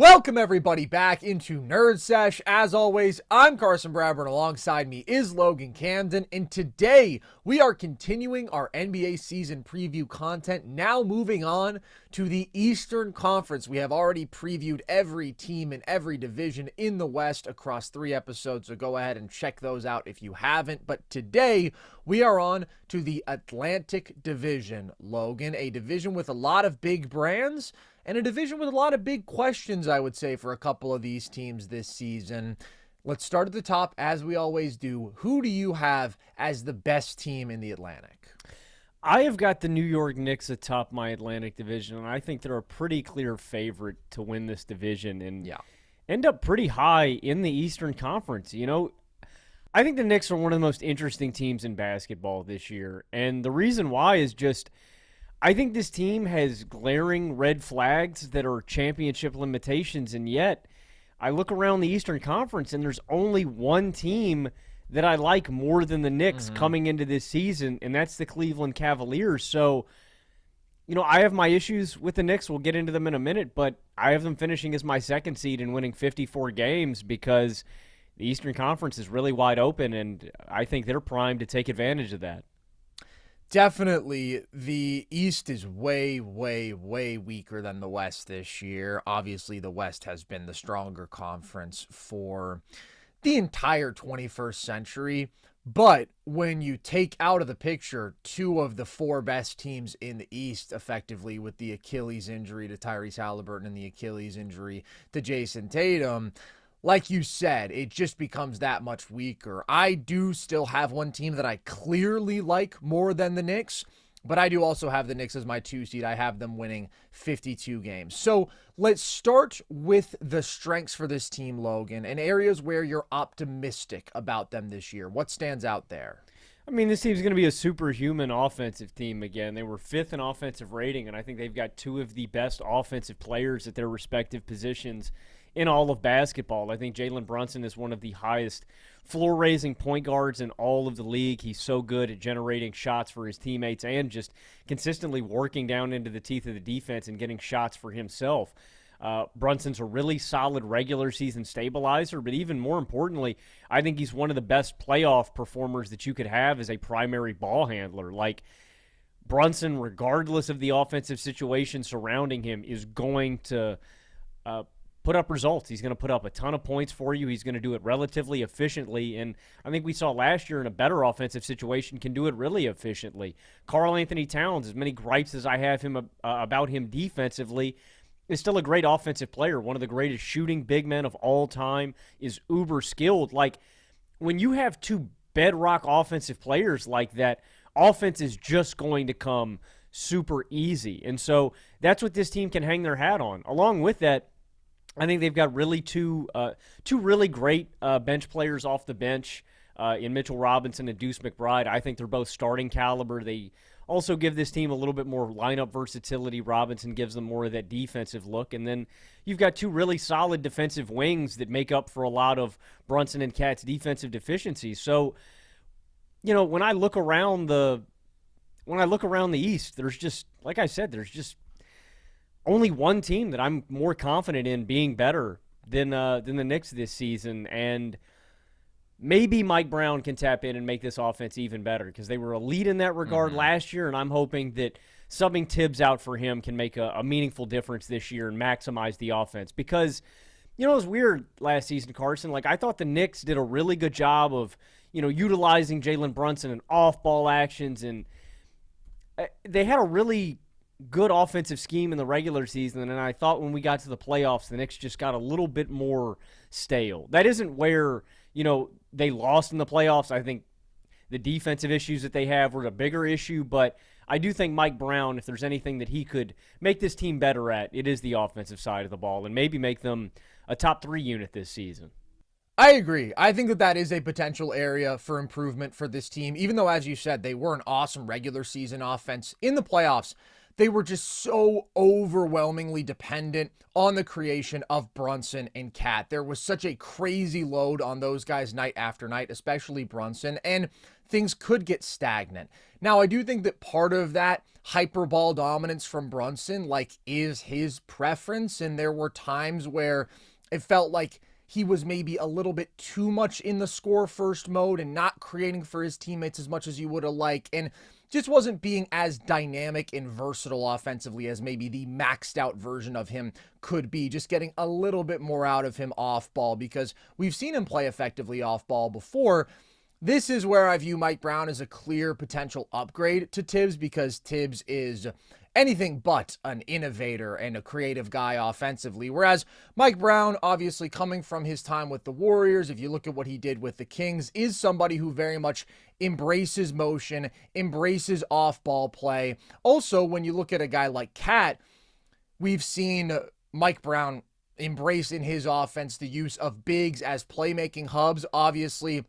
Welcome everybody back into Nerd Sesh. As always, I'm Carson Bradburn. Alongside me is Logan Camden, and today we are continuing our NBA season preview content, now moving on to the Eastern Conference. We have already previewed every team in every division in the West across 3 episodes, so go ahead and check those out if you haven't. But today we are on to the Atlantic Division, Logan, a division with a lot of big brands and a division with a lot of big questions, I would say, for a couple of these teams this season. Let's start at the top, as we always do. Who do you have as the best team in the Atlantic? I have got the New York Knicks atop my Atlantic division, and I think they're a pretty clear favorite to win this division and end up pretty high in the Eastern Conference. You know, I think the Knicks are one of the most interesting teams in basketball this year, and the reason why is just I think this team has glaring red flags that are championship limitations, and yet I look around the Eastern Conference and there's only one team that I like more than the Knicks coming into this season, and that's the Cleveland Cavaliers. So, you know, I have my issues with the Knicks. We'll get into them in a minute, but I have them finishing as my second seed and winning 54 games because the Eastern Conference is really wide open, and I think they're primed to take advantage of that. Definitely, the East is way, way, way weaker than the West this year. Obviously, the West has been the stronger conference for the entire 21st century. But when you take out of the picture 2 of the 4 best teams in the East, effectively, with the Achilles injury to Tyrese Halliburton and the Achilles injury to Jayson Tatum, like you said, it just becomes that much weaker. I do still have one team that I clearly like more than the Knicks, but I do also have the Knicks as my 2 seed. I have them winning 52 games. So let's start with the strengths for this team, Logan, and areas where you're optimistic about them this year. What stands out there? I mean, this team's going to be a superhuman offensive team again. They were 5th in offensive rating, and I think they've got 2 of the best offensive players at their respective positions in all of basketball. I think Jalen Brunson is one of the highest floor-raising point guards in all of the league. He's so good at generating shots for his teammates and just consistently working down into the teeth of the defense and getting shots for himself. Brunson's a really solid regular season stabilizer, but even more importantly, I think he's one of the best playoff performers that you could have as a primary ball handler. Like, Brunson, regardless of the offensive situation surrounding him, is going to put up results. He's going to put up a ton of points for you. He's going to do it relatively efficiently, and I think we saw last year in a better offensive situation can do it really efficiently. Karl Anthony Towns, as many gripes as I have him about him defensively, is still a great offensive player. One of the greatest shooting big men of all time, is uber skilled. Like, when you have 2 bedrock offensive players like that, offense is just going to come super easy. And so that's what this team can hang their hat on. Along with that, I think they've got really two really great bench players off the bench in Mitchell Robinson and Deuce McBride. I think they're both starting caliber. They also give this team a little bit more lineup versatility. Robinson gives them more of that defensive look. And then you've got 2 really solid defensive wings that make up for a lot of Brunson and Cat's defensive deficiencies. So, you know, when I look around the East, there's just, like I said, there's just only one team that I'm more confident in being better than the Knicks this season, and maybe Mike Brown can tap in and make this offense even better because they were elite in that regard last year, and I'm hoping that subbing Tibbs out for him can make a meaningful difference this year and maximize the offense. Because, you know, it was weird last season, Carson. Like, I thought the Knicks did a really good job of, you know, utilizing Jalen Brunson and off-ball actions, and they had a really good offensive scheme in the regular season, and I thought when we got to the playoffs, the Knicks just got a little bit more stale. That isn't where, you know, they lost in the playoffs. I think the defensive issues that they have were a bigger issue, but I do think Mike Brown, if there's anything that he could make this team better at, it is the offensive side of the ball, and maybe make them a top 3 unit this season. I agree. I think that is a potential area for improvement for this team, even though, as you said, they were an awesome regular season offense in the playoffs. they were just so overwhelmingly dependent on the creation of Brunson and Cat. There was such a crazy load on those guys night after night, especially Brunson, and things could get stagnant. Now, I do think that part of that hyperball dominance from Brunson, is his preference, and there were times where it felt like he was maybe a little bit too much in the score first mode and not creating for his teammates as much as you would have liked, and just wasn't being as dynamic and versatile offensively as maybe the maxed out version of him could be, just getting a little bit more out of him off ball, because we've seen him play effectively off ball before. This is where I view Mike Brown as a clear potential upgrade to Tibbs, because Tibbs is anything but an innovator and a creative guy offensively. Whereas Mike Brown, obviously coming from his time with the Warriors, if you look at what he did with the Kings, is somebody who very much embraces motion, embraces off-ball play. Also, when you look at a guy like Cat, we've seen Mike Brown embrace in his offense the use of bigs as playmaking hubs. Obviously,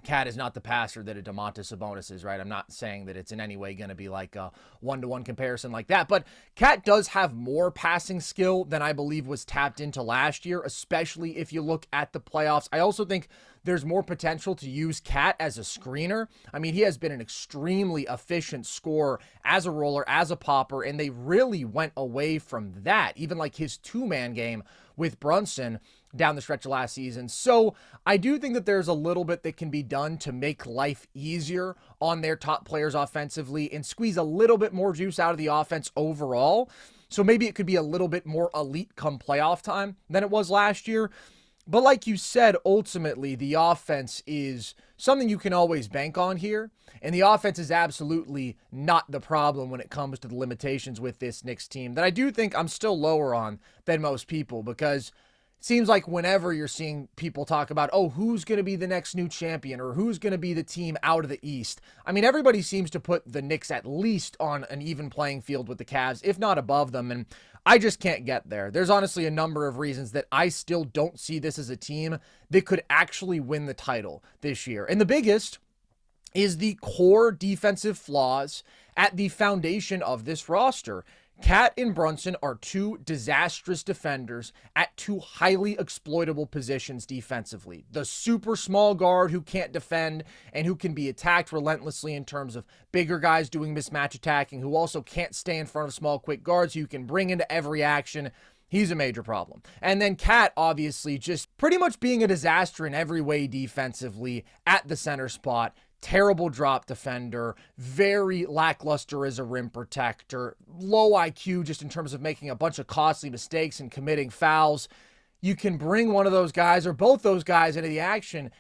Cat is not the passer that a Domantas Sabonis is, right? I'm not saying that it's in any way going to be like a one-to-one comparison like that, but Cat does have more passing skill than I believe was tapped into last year, especially if you look at the playoffs. I also think there's more potential to use Cat as a screener. I mean, he has been an extremely efficient scorer as a roller, as a popper, and they really went away from that, even like his two-man game with Brunson down the stretch of last season. So I do think that there's a little bit that can be done to make life easier on their top players offensively and squeeze a little bit more juice out of the offense overall. So maybe it could be a little bit more elite come playoff time than it was last year. But like you said, ultimately, the offense is something you can always bank on here. And the offense is absolutely not the problem when it comes to the limitations with this Knicks team that I do think I'm still lower on than most people, because it seems like whenever you're seeing people talk about, oh, who's going to be the next new champion or who's going to be the team out of the East, I mean, everybody seems to put the Knicks at least on an even playing field with the Cavs, if not above them. And I just can't get there. There's honestly a number of reasons that I still don't see this as a team that could actually win the title this year. And the biggest is the core defensive flaws at the foundation of this roster. Cat and Brunson are two disastrous defenders at two highly exploitable positions defensively. The super small guard who can't defend and who can be attacked relentlessly in terms of bigger guys doing mismatch attacking, who also can't stay in front of small, quick guards who you can bring into every action. He's a major problem. And then Cat, obviously, just pretty much being a disaster in every way defensively at the center spot. Terrible drop defender, very lackluster as a rim protector, low IQ just in terms of making a bunch of costly mistakes and committing fouls. You can bring one of those guys or both those guys into the action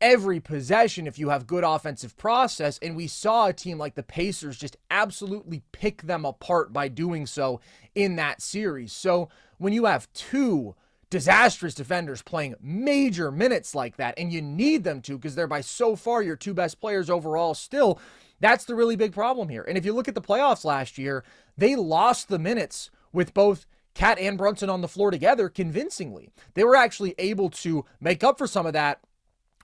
every possession if you have good offensive process, and we saw a team like the Pacers just absolutely pick them apart by doing so in that series. So when you have two disastrous defenders playing major minutes like that, and you need them to because they're by so far your two best players overall still, that's the really big problem here. And if you look at the playoffs last year, they lost the minutes with both Cat and Brunson on the floor together convincingly. They were actually able to make up for some of that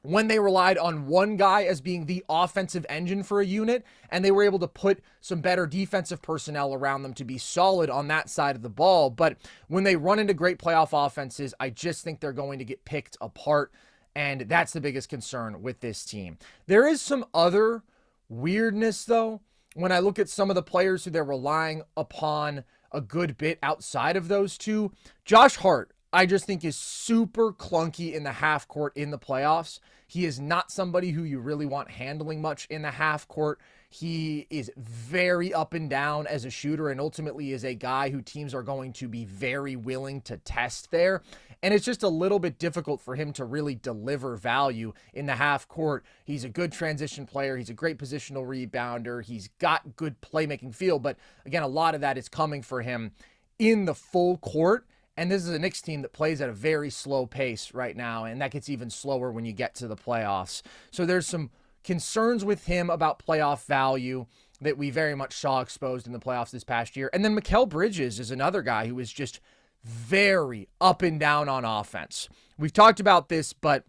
when they relied on one guy as being the offensive engine for a unit, and they were able to put some better defensive personnel around them to be solid on that side of the ball. But when they run into great playoff offenses, I just think they're going to get picked apart, and that's the biggest concern with this team. There is some other weirdness, though, when I look at some of the players who they're relying upon a good bit outside of those two. Josh Hart, I just think, is super clunky in the half court in the playoffs. He is not somebody who you really want handling much in the half court. He is very up and down as a shooter, and ultimately is a guy who teams are going to be very willing to test there. And it's just a little bit difficult for him to really deliver value in the half court. He's a good transition player. He's a great positional rebounder. He's got good playmaking feel, but again, a lot of that is coming for him in the full court. And this is a Knicks team that plays at a very slow pace right now, and that gets even slower when you get to the playoffs. So there's some concerns with him about playoff value that we very much saw exposed in the playoffs this past year. And then Mikal Bridges is another guy who is just very up and down on offense. We've talked about this, but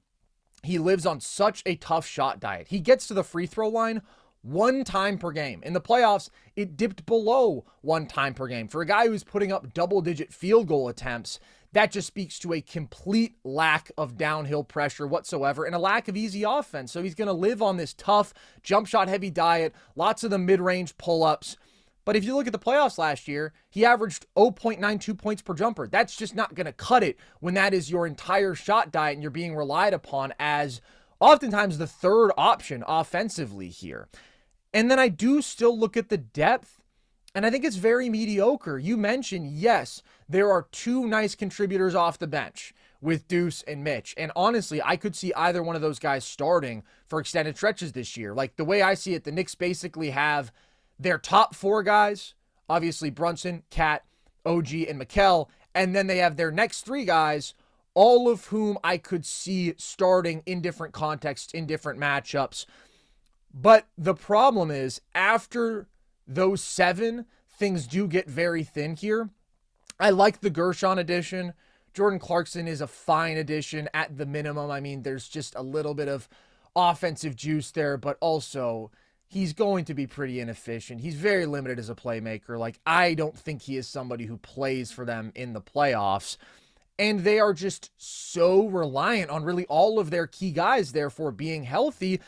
he lives on such a tough shot diet. He gets to the free throw line 1 time per game. In the playoffs, it dipped below 1 time per game. For a guy who's putting up double-digit field goal attempts, that just speaks to a complete lack of downhill pressure whatsoever and a lack of easy offense. So he's going to live on this tough, jump shot heavy diet, lots of the mid-range pull-ups. But if you look at the playoffs last year, he averaged 0.92 points per jumper. That's just not going to cut it when that is your entire shot diet and you're being relied upon as oftentimes the third option offensively here. And then I do still look at the depth, and I think it's very mediocre. You mentioned, yes, there are 2 nice contributors off the bench with Deuce and Mitch. And honestly, I could see either one of those guys starting for extended stretches this year. Like the way I see it, the Knicks basically have their top 4 guys, obviously Brunson, Cat, OG, and Mikal, and then they have their next 3 guys, all of whom I could see starting in different contexts, in different matchups. But the problem is, after those 7, things do get very thin here. I like the Gershon addition. Jordan Clarkson is a fine addition at the minimum. I mean, there's just a little bit of offensive juice there, but also he's going to be pretty inefficient. He's very limited as a playmaker. Like, I don't think he is somebody who plays for them in the playoffs. And they are just so reliant on really all of their key guys, therefore, being healthy,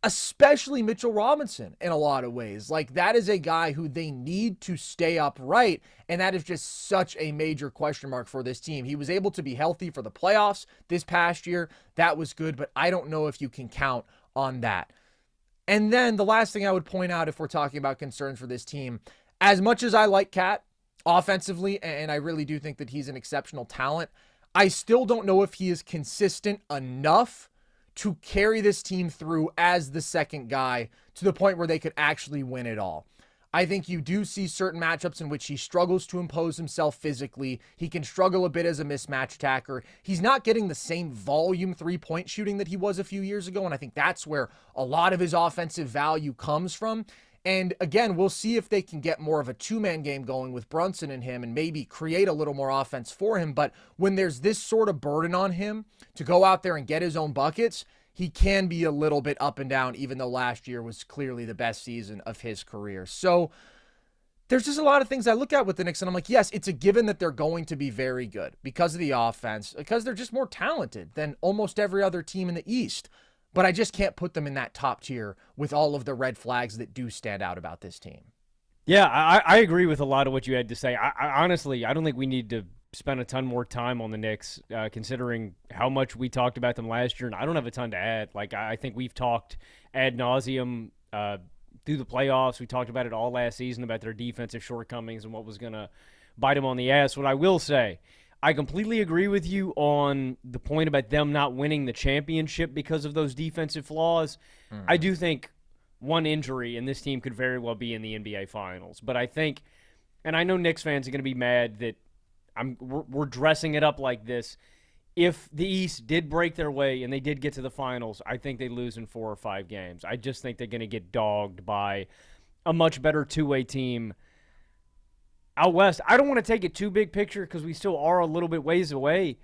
especially Mitchell Robinson in a lot of ways. Like, that is a guy who they need to stay upright, and that is just such a major question mark for this team. He was able to be healthy for the playoffs this past year. That was good, but I don't know if you can count on that. And then the last thing I would point out if we're talking about concerns for this team, as much as I like Cat offensively, and I really do think that he's an exceptional talent, I still don't know if he is consistent enough to carry this team through as the second guy to the point where they could actually win it all. I think you do see certain matchups in which he struggles to impose himself physically. He can struggle a bit as a mismatch attacker. He's not getting the same volume 3-point shooting that he was a few years ago, and I think that's where a lot of his offensive value comes from. And again, we'll see if they can get more of a 2-man game going with Brunson and him and maybe create a little more offense for him. But when there's this sort of burden on him to go out there and get his own buckets, he can be a little bit up and down, even though last year was clearly the best season of his career. So there's just a lot of things I look at with the Knicks, and I'm like, yes, it's a given that they're going to be very good because of the offense, because they're just more talented than almost every other team in the East. But I just can't put them in that top tier with all of the red flags that do stand out about this team. Yeah, I agree with a lot of what you had to say. I honestly, I don't think we need to spend a ton more time on the Knicks, considering how much we talked about them last year, and I don't have a ton to add. Like, I think we've talked ad nauseum through the playoffs. We talked about it all last season, about their defensive shortcomings and what was going to bite them on the ass. What I will say, I completely agree with you on the point about them not winning the championship because of those defensive flaws. I do think one injury and this team could very well be in the NBA Finals. But I think, and I know Knicks fans are going to be mad that we're dressing it up like this. If the East did break their way and they did get to the finals, I think they lose in 4 or 5 games. I just think they're going to get dogged by a much better two-way team out west. I don't want to take it too big picture because we still are a little bit ways away.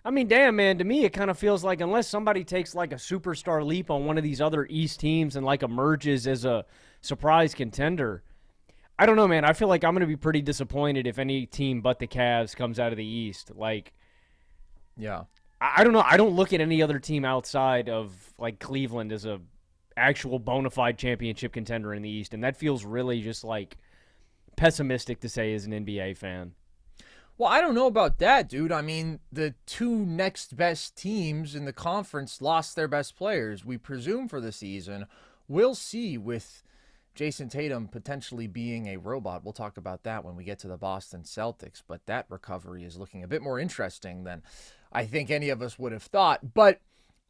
I mean, damn, man, to me it kind of feels like unless somebody takes like a superstar leap on one of these other East teams and like emerges as a surprise contender, I don't know, man. I feel like I'm going to be pretty disappointed if any team but the Cavs comes out of the East. Like, yeah, I don't know. I don't look at any other team outside of like Cleveland as a actual bona fide championship contender in the East, and that feels really just like pessimistic to say as an NBA fan. Well, I don't know about that, dude. I mean, the 2 next best teams in the conference lost their best players, we presume, for the season. We'll see with Jayson Tatum potentially being a robot. We'll talk about that when we get to the Boston Celtics, but that recovery is looking a bit more interesting than I think any of us would have thought. But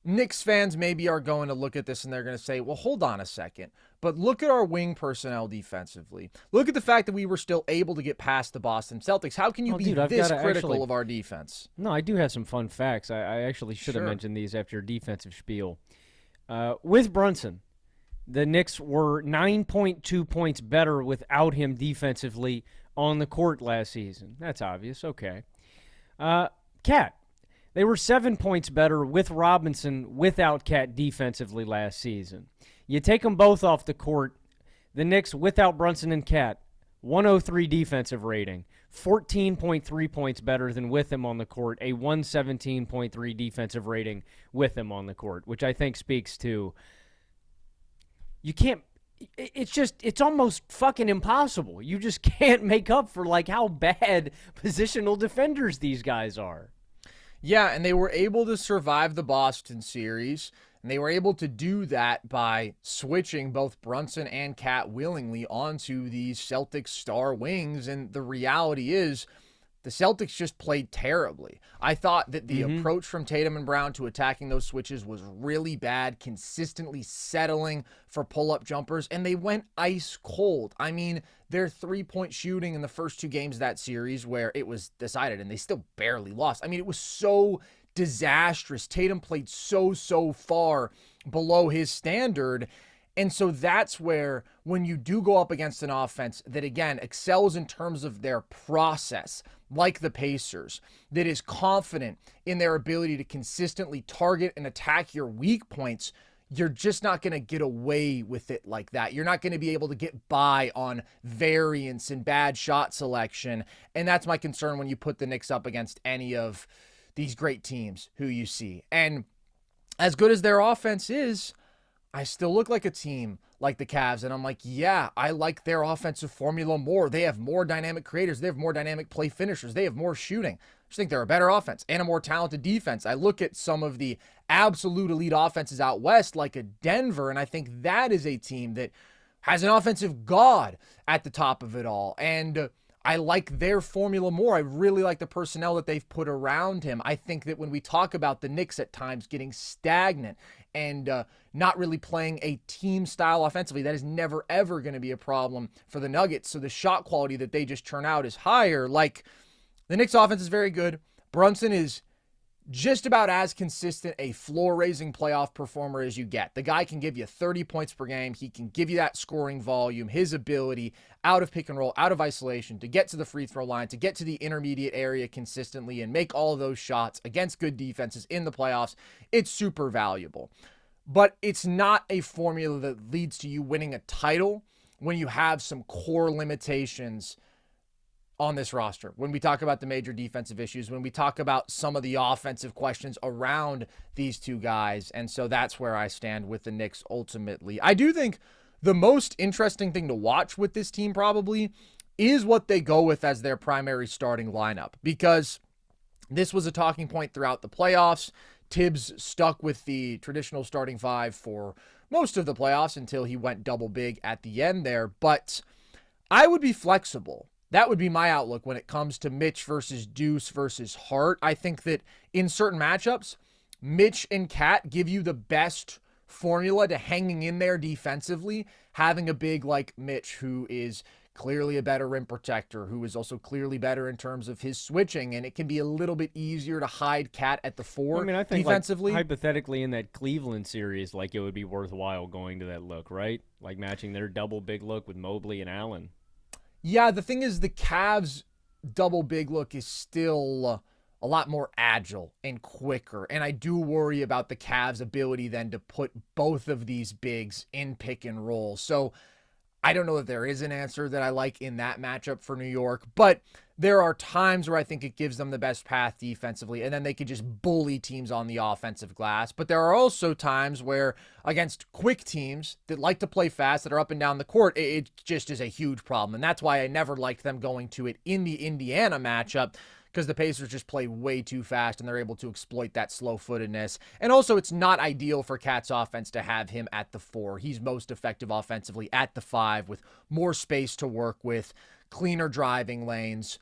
Knicks fans maybe are going to look at this and they're going to say, well, hold on a second, but look at our wing personnel defensively. Look at the fact that we were still able to get past the Boston Celtics. How can you be this critical of our defense? No, I do have some fun facts. I actually should have mentioned these after your defensive spiel. With Brunson, the Knicks were 9.2 points better without him defensively on the court last season. That's obvious. Okay. Cat. They were 7 points better with Robinson without Cat defensively last season. You take them both off the court, the Knicks without Brunson and Cat, 103 defensive rating, 14.3 points better than with him on the court, a 117.3 defensive rating with him on the court, which I think speaks to you can't it's almost fucking impossible. You just can't make up for like how bad positional defenders these guys are. Yeah, and they were able to survive the Boston series, and they were able to do that by switching both Brunson and Cat willingly onto these Celtics star wings, and the reality is the Celtics just played terribly. I thought that the approach from Tatum and Brown to attacking those switches was really bad, consistently settling for pull-up jumpers, and they went ice cold. I mean, their three-point shooting in the first two games of that series where it was decided, and they still barely lost. I mean, it was so disastrous. Tatum played so far below his standard. And so that's where, when you do go up against an offense that, again, excels in terms of their process, like the Pacers, that is confident in their ability to consistently target and attack your weak points, you're just not going to get away with it like that. You're not going to be able to get by on variance and bad shot selection. And that's my concern when you put the Knicks up against any of these great teams who you see. And as good as their offense is, I still look like a team like the Cavs, and I'm like, yeah, I like their offensive formula more. They have more dynamic creators. They have more dynamic play finishers. They have more shooting. I just think they're a better offense and a more talented defense. I look at some of the absolute elite offenses out west, like a Denver, and I think that is a team that has an offensive god at the top of it all. And I like their formula more. I really like the personnel that they've put around him. I think that when we talk about the Knicks at times getting stagnant and not really playing a team style offensively, that is never, ever going to be a problem for the Nuggets. So the shot quality that they just turn out is higher. Like, the Knicks offense is very good. Brunson is just about as consistent a floor-raising playoff performer as you get. The guy can give you 30 points per game. He can give you that scoring volume, his ability out of pick and roll, out of isolation, to get to the free throw line, to get to the intermediate area consistently and make all of those shots against good defenses in the playoffs. It's super valuable. But it's not a formula that leads to you winning a title when you have some core limitations on this roster. When we talk about the major defensive issues, when we talk about some of the offensive questions around these two guys. And so that's where I stand with the Knicks ultimately. I do think the most interesting thing to watch with this team probably is what they go with as their primary starting lineup, because this was a talking point throughout the playoffs. Tibbs stuck with the traditional starting five for most of the playoffs until he went double big at the end there. But I would be flexible. That would be my outlook when it comes to Mitch versus Deuce versus Hart. I think that in certain matchups, Mitch and Cat give you the best formula to hanging in there defensively, having a big like Mitch who is clearly a better rim protector, who is also clearly better in terms of his switching, and it can be a little bit easier to hide Cat at the four. I mean, I think defensively. Like, hypothetically in that Cleveland series, like it would be worthwhile going to that look, right? Like matching their double big look with Mobley and Allen. Yeah, the thing is the Cavs' double big look is still a lot more agile and quicker, and I do worry about the Cavs' ability then to put both of these bigs in pick and roll. So I don't know if there is an answer that I like in that matchup for New York, but there are times where I think it gives them the best path defensively, and then they could just bully teams on the offensive glass. But there are also times where against quick teams that like to play fast, that are up and down the court, it just is a huge problem. And that's why I never liked them going to it in the Indiana matchup, because the Pacers just play way too fast and they're able to exploit that slow-footedness. And also, it's not ideal for Cat's offense to have him at the four. He's most effective offensively at the five with more space to work with, cleaner driving lanes.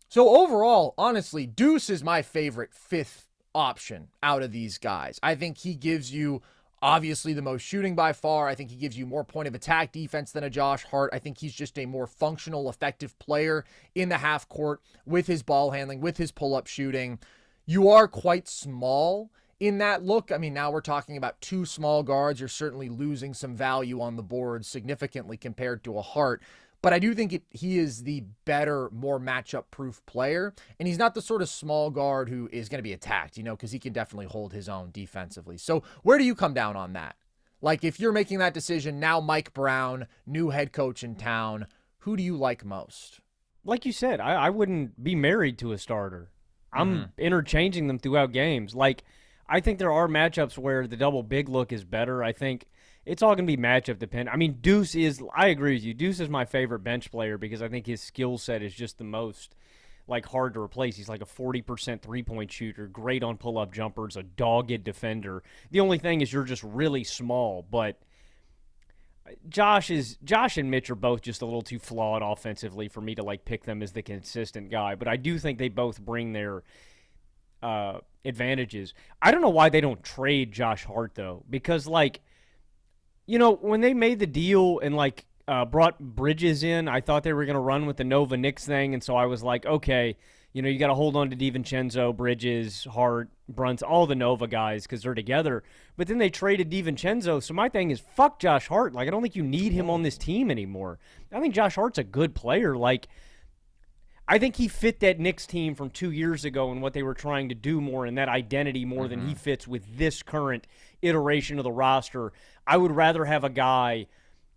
So overall, honestly, Deuce is my favorite fifth option out of these guys. I think he gives you obviously the most shooting by far. I think he gives you more point of attack defense than a Josh Hart. I think he's just a more functional, effective player in the half court with his ball handling, with his pull-up shooting. You are quite small in that look. I mean, now we're talking about two small guards. You're certainly losing some value on the board significantly compared to a Hart. But I do think he is the better, more matchup-proof player, and he's not the sort of small guard who is going to be attacked, because he can definitely hold his own defensively. So where do you come down on that? Like, if you're making that decision, now Mike Brown, new head coach in town, who do you like most? Like you said, I wouldn't be married to a starter. I'm interchanging them throughout games. Like, I think there are matchups where the double big look is better. I think it's all going to be matchup dependent. I mean, I agree with you. Deuce is my favorite bench player because I think his skill set is just the most, like, hard to replace. He's like a 40% three-point shooter, great on pull-up jumpers, a dogged defender. The only thing is you're just really small, but Josh and Mitch are both just a little too flawed offensively for me to, like, pick them as the consistent guy. But I do think they both bring their advantages. I don't know why they don't trade Josh Hart, though, because, like, when they made the deal and, like, brought Bridges in, I thought they were going to run with the Nova Knicks thing, and so I was like, okay, you got to hold on to DiVincenzo, Bridges, Hart, Brunson, all the Nova guys because they're together. But then they traded DiVincenzo, so my thing is, fuck Josh Hart. Like, I don't think you need him on this team anymore. I think Josh Hart's a good player. Like, I think he fit that Knicks team from 2 years ago and what they were trying to do more and that identity more than he fits with this current iteration of the roster. I would rather have a guy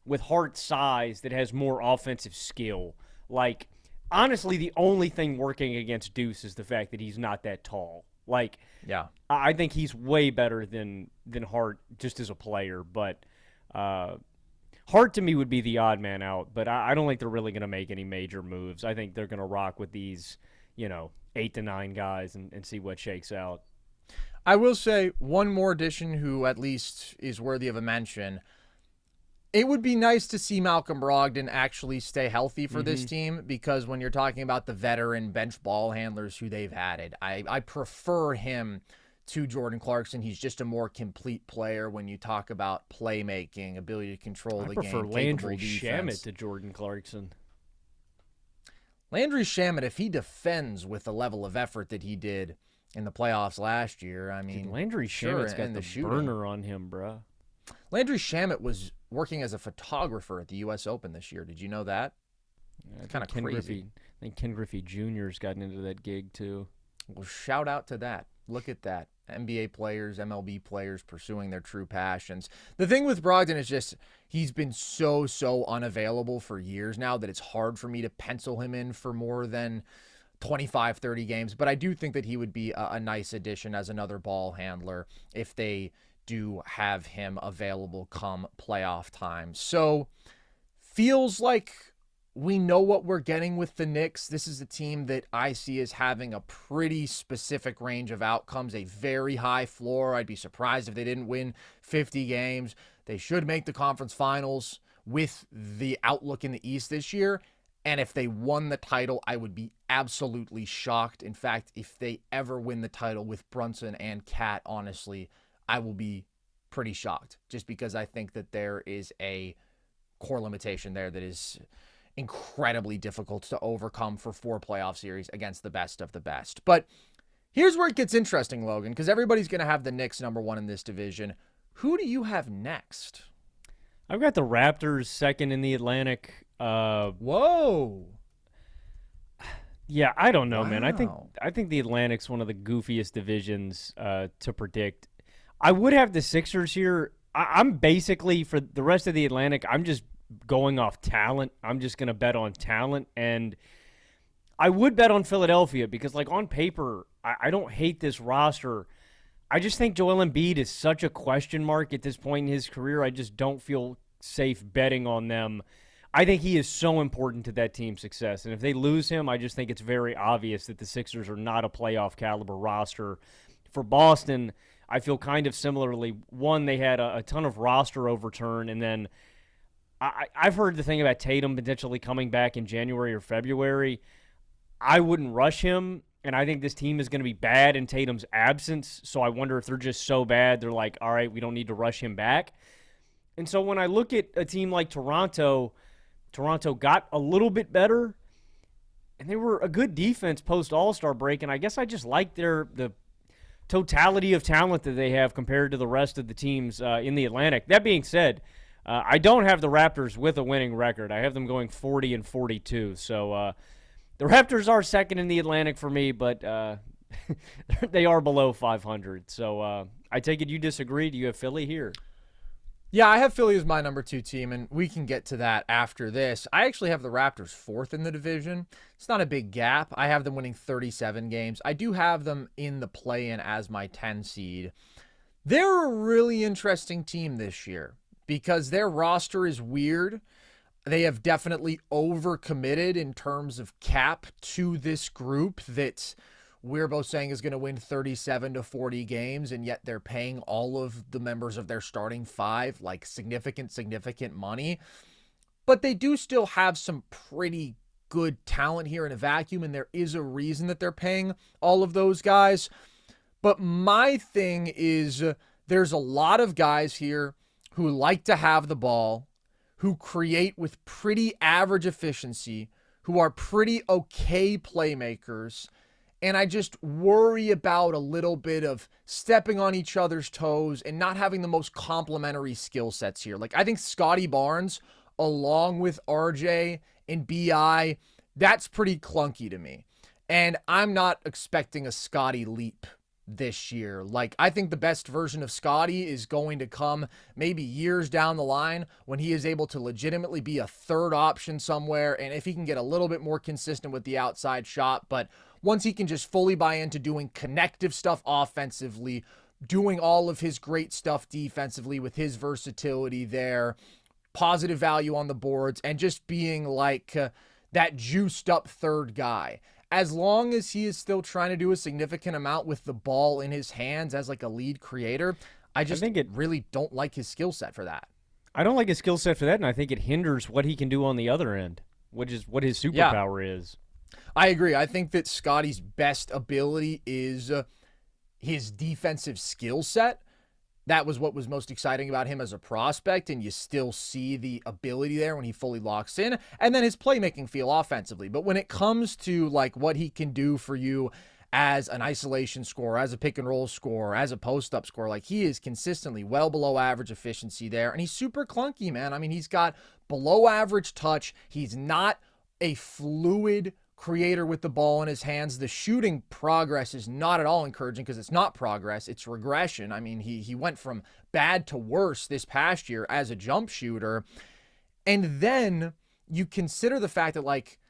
with Hart's size that has more offensive skill. Like, honestly, the only thing working against Deuce is the fact that he's not that tall. Like, yeah, I think he's way better than Hart just as a player. But Hart to me would be the odd man out. But I don't think they're really going to make any major moves. I think they're going to rock with these, 8 to 9 guys and see what shakes out. I will say one more addition who at least is worthy of a mention. It would be nice to see Malcolm Brogdon actually stay healthy for this team because when you're talking about the veteran bench ball handlers who they've added, I prefer him to Jordan Clarkson. He's just a more complete player when you talk about playmaking, ability to control the game. I prefer Landry Shamet to Jordan Clarkson. Landry Shamet, if he defends with the level of effort that he did in the playoffs last year, I mean, Landry Shamet's got the burner on him, bro. Landry Shamet was working as a photographer at the U.S. Open this year. Did you know that? Yeah, it's kind of crazy. I think Ken Griffey Jr.'s gotten into that gig too. Well, shout out to that. Look at that. NBA players, MLB players pursuing their true passions. The thing with Brogdon is just he's been so unavailable for years now that it's hard for me to pencil him in for more than 25, 30 games. But I do think that he would be a nice addition as another ball handler if they do have him available come playoff time. So feels like we know what we're getting with the Knicks. This is a team that I see as having a pretty specific range of outcomes, a very high floor. I'd be surprised if they didn't win 50 games. They should make the conference finals with the outlook in the East this year. And if they won the title, I would be absolutely shocked. In fact, if they ever win the title with Brunson and Cat, honestly, I will be pretty shocked just because I think that there is a core limitation there that is incredibly difficult to overcome for 4 playoff series against the best of the best. But here's where it gets interesting, Logan, because everybody's going to have the Knicks number 1 in this division. Who do you have next? I've got the Raptors second in the Atlantic. Whoa. Yeah, I don't know, man. I think the Atlantic's one of the goofiest divisions to predict. I would have the Sixers here. I'm basically, for the rest of the Atlantic, I'm just going off talent. I'm just going to bet on talent. And I would bet on Philadelphia because, like, on paper, I don't hate this roster. I just think Joel Embiid is such a question mark at this point in his career. I just don't feel safe betting on them. I think he is so important to that team's success. And if they lose him, I just think it's very obvious that the Sixers are not a playoff caliber roster. For Boston, I feel kind of similarly. One, they had a ton of roster overturn, and then I've heard the thing about Tatum potentially coming back in January or February. I wouldn't rush him, and I think this team is going to be bad in Tatum's absence, so I wonder if they're just so bad, they're like, all right, we don't need to rush him back. And so when I look at a team like Toronto got a little bit better, and they were a good defense post-All-Star break, and I guess I just like the totality of talent that they have compared to the rest of the teams in the Atlantic. That being said, I don't have the Raptors with a winning record. I have them going 40-42. So the Raptors are second in the Atlantic for me, but they are below 500. So I take it you disagree. Do you have Philly here? Yeah, I have Philly as my number 2 team, and we can get to that after this. I actually have the Raptors 4th in the division. It's not a big gap. I have them winning 37 games. I do have them in the play-in as my 10 seed. They're a really interesting team this year because their roster is weird. They have definitely overcommitted in terms of cap to this group that we're both saying is going to win 37 to 40 games, and yet they're paying all of the members of their starting 5 like significant money. But they do still have some pretty good talent here in a vacuum, and there is a reason that they're paying all of those guys. But my thing is there's a lot of guys here who like to have the ball, who create with pretty average efficiency, who are pretty okay playmakers. And I just worry about a little bit of stepping on each other's toes and not having the most complementary skill sets here. Like, I think Scotty Barnes, along with RJ and BI, that's pretty clunky to me. And I'm not expecting a Scotty leap this year. Like, I think the best version of Scotty is going to come maybe years down the line when he is able to legitimately be a third option somewhere, and if he can get a little bit more consistent with the outside shot. But once he can just fully buy into doing connective stuff offensively, doing all of his great stuff defensively with his versatility there, positive value on the boards, and just being like that juiced up third guy. As long as he is still trying to do a significant amount with the ball in his hands as like a lead creator, I really don't like his skill set for that. I don't like his skill set for that, and I think it hinders what he can do on the other end, which is what his superpower is. I agree. I think that Scotty's best ability is his defensive skill set. That was what was most exciting about him as a prospect, and you still see the ability there when he fully locks in, and then his playmaking feel offensively. But when it comes to like what he can do for you as an isolation scorer, as a pick and roll scorer, as a post-up scorer, like, he is consistently well below average efficiency there, and he's super clunky, man. I mean, he's got below average touch. He's not a fluid creator with the ball in his hands. The shooting progress is not at all encouraging because it's not progress, it's regression. I mean, he went from bad to worse this past year as a jump shooter. And then you consider the fact that, like,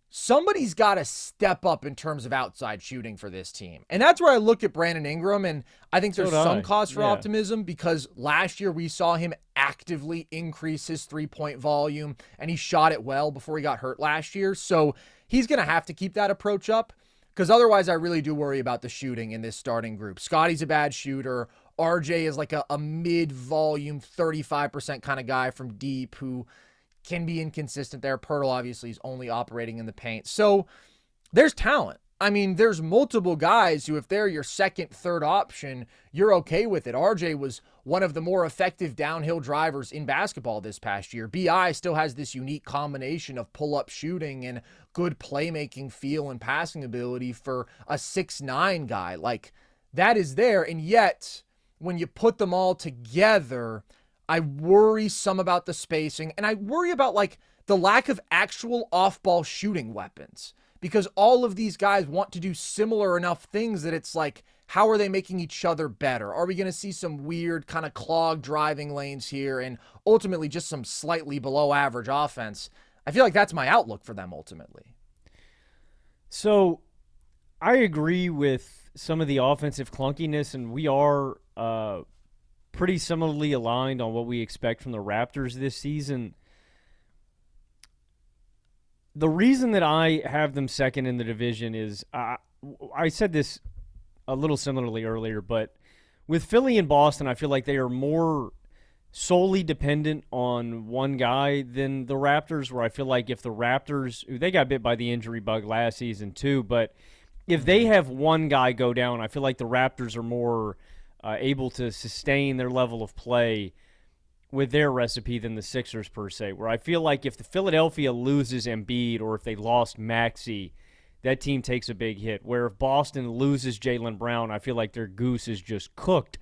somebody's got to step up in terms of outside shooting for this team. And that's where I look at Brandon Ingram, and I think there's some cause for optimism because last year we saw him actively increase his three-point volume, and he shot it well before he got hurt last year. So he's going to have to keep that approach up because otherwise I really do worry about the shooting in this starting group. Scotty's a bad shooter. RJ is like a mid-volume 35% kind of guy from deep who can be inconsistent there. Pirtle obviously is only operating in the paint. So there's talent. I mean, there's multiple guys who, if they're your second, third option, you're okay with it. RJ was one of the more effective downhill drivers in basketball this past year. BI still has this unique combination of pull-up shooting and good playmaking feel and passing ability for a 6'9" guy. Like, that is there, and yet when you put them all together, I worry some about the spacing, and I worry about like the lack of actual off-ball shooting weapons because all of these guys want to do similar enough things that it's like, how are they making each other better? Are we going to see some weird kind of clogged driving lanes here and ultimately just some slightly below average offense? I feel like that's my outlook for them ultimately. So I agree with some of the offensive clunkiness, and we are pretty similarly aligned on what we expect from the Raptors this season. The reason that I have them second in the division is I said this a little similarly earlier, but with Philly and Boston, I feel like they are more solely dependent on one guy than the Raptors, where I feel like if the Raptors, they got bit by the injury bug last season too, but if they have one guy go down, I feel like the Raptors are more able to sustain their level of play with their recipe than the Sixers per se, where I feel like if the Philadelphia loses Embiid or if they lost Maxey, that team takes a big hit. Where if Boston loses Jaylen Brown, I feel like their goose is just cooked.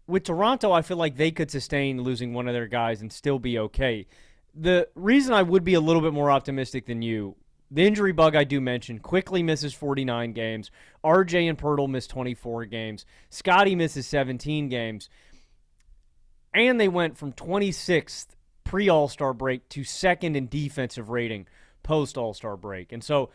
with Toronto, I feel like they could sustain losing one of their guys and still be okay. The reason I would be a little bit more optimistic than you, the injury bug I do mention, quickly misses 49 games. RJ and Pirtle miss 24 games. Scotty misses 17 games. And they went from 26th pre-All-Star break to second in defensive rating post-All-Star break. And so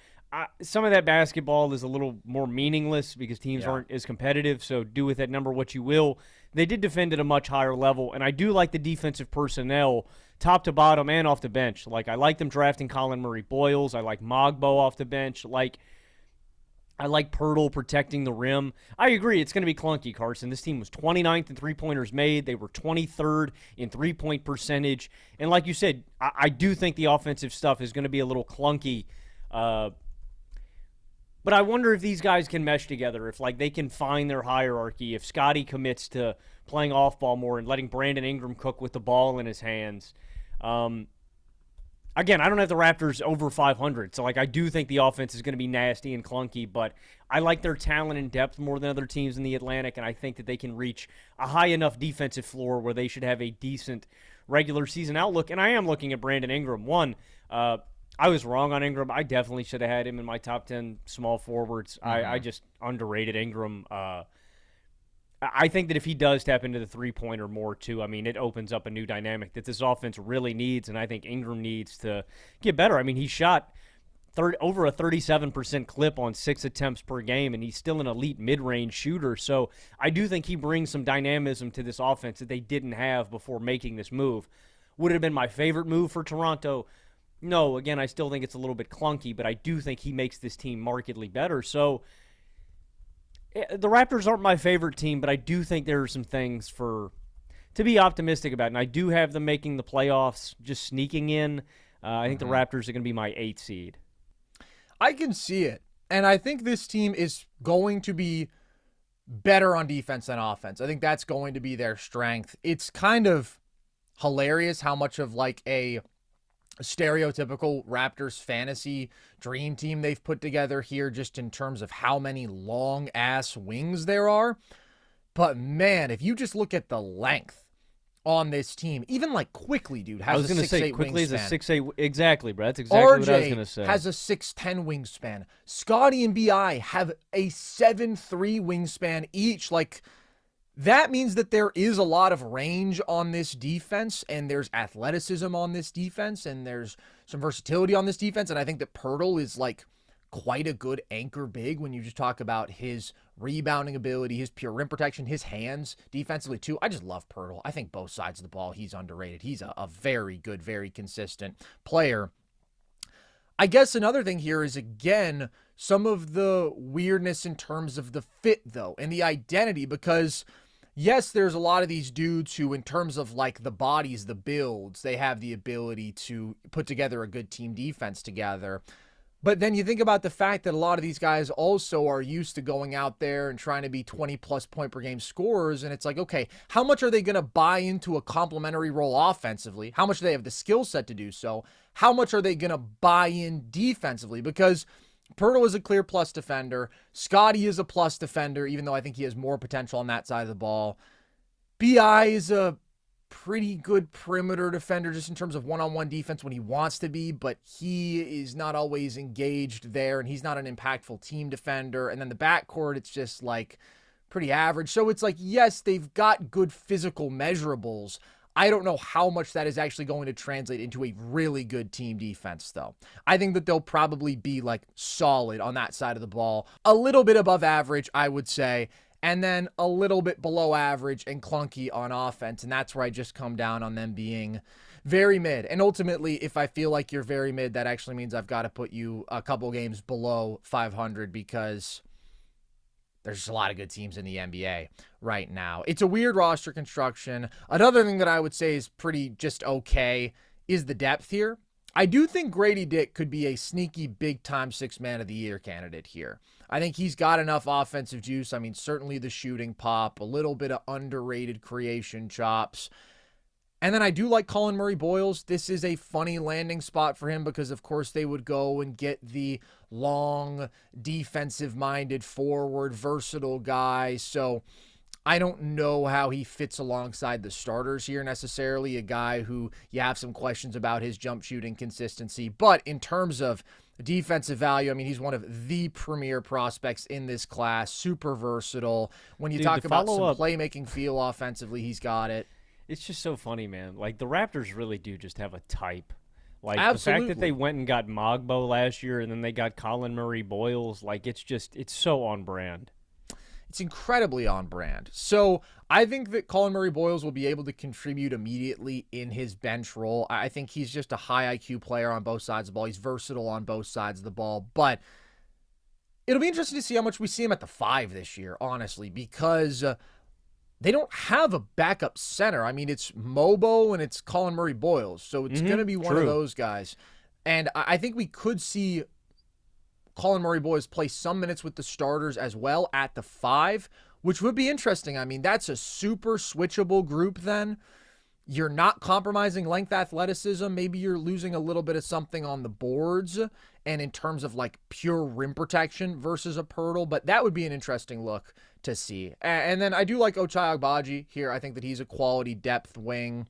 some of that basketball is a little more meaningless because teams aren't as competitive, so do with that number what you will. They did defend at a much higher level, and I do like the defensive personnel top to bottom and off the bench. Like, I like them drafting Colin Murray-Boyles. I like Mogbo off the bench. I like Pirtle protecting the rim. I agree, it's going to be clunky, Carson. This team was 29th in three-pointers made. They were 23rd in three-point percentage. And like you said, I do think the offensive stuff is going to be a little clunky. But I wonder if these guys can mesh together, if they can find their hierarchy, if Scotty commits to playing off ball more and letting Brandon Ingram cook with the ball in his hands. Again, I don't have the Raptors over 500, so I do think the offense is going to be nasty and clunky, but I like their talent and depth more than other teams in the Atlantic, and I think that they can reach a high enough defensive floor where they should have a decent regular season outlook. And I am looking at Brandon Ingram. I was wrong on Ingram. I definitely should have had him in my top 10 small forwards. I just underrated Ingram. I think that if he does tap into the three-pointer more, too, it opens up a new dynamic that this offense really needs, and I think Ingram needs to get better. He shot over a 37% clip on 6 attempts per game, and he's still an elite mid-range shooter. So I do think he brings some dynamism to this offense that they didn't have before making this move. Would it have been my favorite move for Toronto? No, again, I still think it's a little bit clunky, but I do think he makes this team markedly better. So the Raptors aren't my favorite team, but I do think there are some things to be optimistic about. And I do have them making the playoffs, just sneaking in. I think the Raptors are going to be my 8th seed. I can see it. And I think this team is going to be better on defense than offense. I think that's going to be their strength. It's kind of hilarious how much of a stereotypical Raptors fantasy dream team they've put together here, just in terms of how many long ass wings there are. But man, if you just look at the length on this team, even quickly, dude, has a 6'8" quickly wingspan. Is a 6'8", exactly, Brad. That's exactly what I was going to say. Has a 6'10" wingspan. Scotty and BI have a 7'3" wingspan each. That means that there is a lot of range on this defense, and there's athleticism on this defense, and there's some versatility on this defense. And I think that Pirtle is quite a good anchor big when you just talk about his rebounding ability, his pure rim protection, his hands defensively too. I just love Pirtle. I think both sides of the ball, he's underrated. He's a very good, very consistent player. I guess another thing here is, again, some of the weirdness in terms of the fit, though, and the identity, because yes, there's a lot of these dudes who, in terms of the bodies, the builds, they have the ability to put together a good team defense together. But then you think about the fact that a lot of these guys also are used to going out there and trying to be 20-plus point per game scorers. And it's okay, how much are they going to buy into a complementary role offensively? How much do they have the skill set to do so? How much are they going to buy in defensively? Because Pirtle is a clear plus defender. Scotty is a plus defender, even though I think he has more potential on that side of the ball. BI is a pretty good perimeter defender just in terms of one-on-one defense when he wants to be, but he is not always engaged there, and he's not an impactful team defender. And then the backcourt, it's just pretty average. So it's yes, they've got good physical measurables. I don't know how much that is actually going to translate into a really good team defense, though. I think that they'll probably be solid on that side of the ball, a little bit above average, I would say, and then a little bit below average and clunky on offense. And that's where I just come down on them being very mid. And ultimately, if I feel like you're very mid, that actually means I've got to put you a couple games below 500 because there's just a lot of good teams in the NBA right now. It's a weird roster construction. Another thing that I would say is pretty just okay is the depth here. I do think Grady Dick could be a sneaky big-time six-man of the year candidate here. I think he's got enough offensive juice. Certainly the shooting pop, a little bit of underrated creation chops. And then I do like Colin Murray-Boyles. This is a funny landing spot for him because, of course, they would go and get the long, defensive-minded, forward, versatile guy. So I don't know how he fits alongside the starters here necessarily, a guy who you have some questions about his jump shooting consistency. But in terms of defensive value, I mean, he's one of the premier prospects in this class, super versatile. When you talk about some playmaking feel offensively, he's got it. It's just so funny, man. Like, the Raptors really do just have a type. Like, Absolutely. the fact that they went and got Mogbo last year and then they got Colin Murray Boyles, like, it's so on brand. It's incredibly on brand. So I think that Colin Murray Boyles will be able to contribute immediately in his bench role. I think he's just a high IQ player on both sides of the ball. He's versatile on both sides of the ball. But it'll be interesting to see how much we see him at the 5 this year, honestly, because they don't have a backup center. I mean, it's Mobo and it's Colin Murray Boyles. So it's going to be one of those guys. And I think we could see Colin Murray Boyles play some minutes with the starters as well at the 5, which would be interesting. I mean, that's a super switchable group then. You're not compromising length athleticism. Maybe you're losing a little bit of something on the boards and in terms of like pure rim protection versus a Pirtle, but that would be an interesting look to see. And then I do like Ochai Agbaji here. I think that he's a quality depth wing.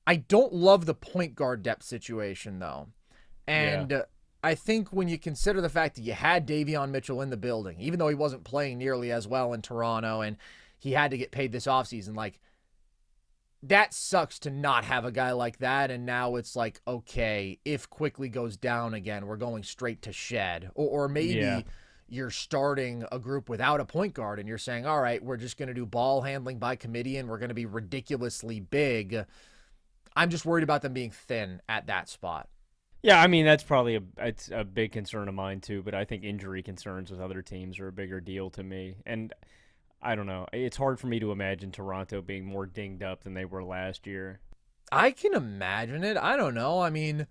I don't love the point guard depth situation though. And I think when you consider the fact that you had Davion Mitchell in the building, even though he wasn't playing nearly as well in Toronto and he had to get paid this offseason, like, that sucks to not have a guy like that. And now it's like, okay, if Quickly goes down again, we're going straight to Shed. Or maybe you're starting a group without a point guard and you're saying, all right, we're just going to do ball handling by committee and we're going to be ridiculously big. I'm just worried about them being thin at that spot. Yeah, I mean, that's probably it's a big concern of mine too, but I think injury concerns with other teams are a bigger deal to me. And I don't know. It's hard for me to imagine Toronto being more dinged up than they were last year. I can imagine it. I don't know. I mean,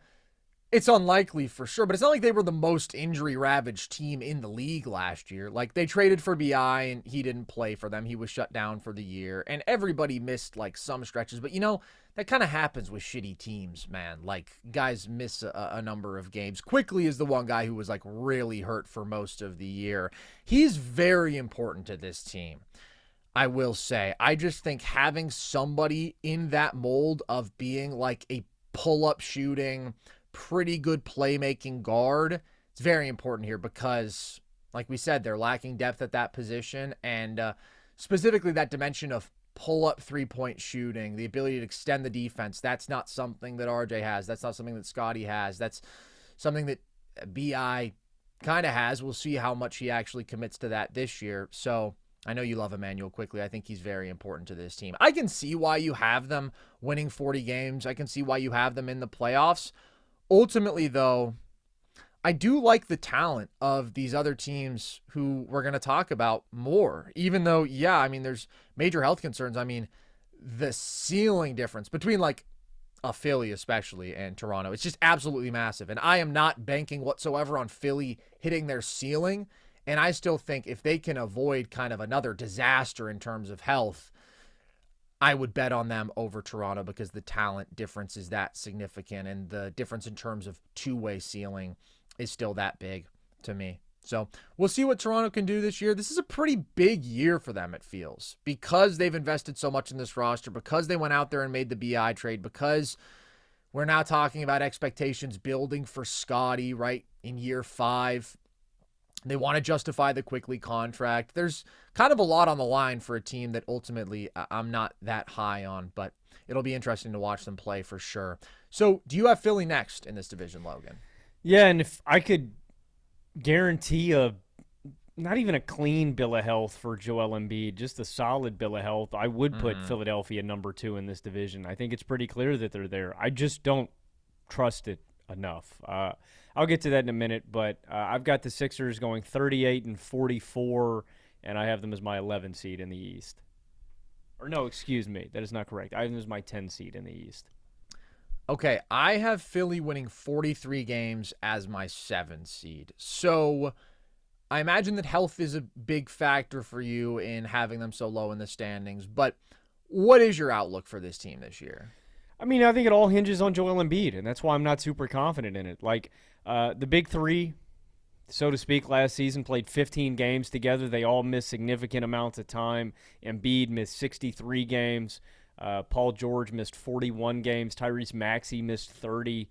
it's unlikely for sure, but it's not like they were the most injury-ravaged team in the league last year. Like, they traded for BI and he didn't play for them. He was shut down for the year, and everybody missed, like, some stretches. But, you know, that kind of happens with shitty teams, man. Like, guys miss a number of games. Quickly is the one guy who was, like, really hurt for most of the year. He's very important to this team, I will say. I just think having somebody in that mold of being, like, a pull-up shooting, pretty good playmaking guard, it's very important here because, like we said, they're lacking depth at that position, and specifically that dimension of pull-up three-point shooting, the ability to extend the defense. That's not something that RJ has. That's not something that Scotty has. That's something that BI kind of has. We'll see how much he actually commits to that this year. So I know you love Emmanuel Quickly. I think he's very important to this team. I can see why you have them winning 40 games. I can see why you have them in the playoffs. Ultimately, though, I do like the talent of these other teams who we're going to talk about more, even though, yeah, I mean, there's major health concerns. I mean, the ceiling difference between like a Philly especially and Toronto, it's just absolutely massive. And I am not banking whatsoever on Philly hitting their ceiling. And I still think if they can avoid kind of another disaster in terms of health, I would bet on them over Toronto because the talent difference is that significant and the difference in terms of two-way ceiling is still that big to me. So we'll see what Toronto can do this year. This is a pretty big year for them, it feels, because they've invested so much in this roster, because they went out there and made the BI trade, because we're now talking about expectations building for Scotty, right, in year 5. They want to justify the Quickly contract. There's kind of a lot on the line for a team that ultimately I'm not that high on, but it'll be interesting to watch them play for sure. So do you have Philly next in this division, Logan? Yeah, and if I could guarantee not even a clean bill of health for Joel Embiid, just a solid bill of health, I would put Philadelphia number 2 in this division. I think it's pretty clear that they're there. I just don't trust it enough. I'll get to that in a minute, but I've got the Sixers going 38-44, and I have them as my 11 seed in the East. Or no, excuse me, that is not correct. I have them as my 10 seed in the East. Okay, I have Philly winning 43 games as my 7 seed. So I imagine that health is a big factor for you in having them so low in the standings, but what is your outlook for this team this year? I mean, I think it all hinges on Joel Embiid, and that's why I'm not super confident in it. Like, the big three, so to speak, last season, played 15 games together. They all missed significant amounts of time. Embiid missed 63 games. Paul George missed 41 games. Tyrese Maxey missed 30.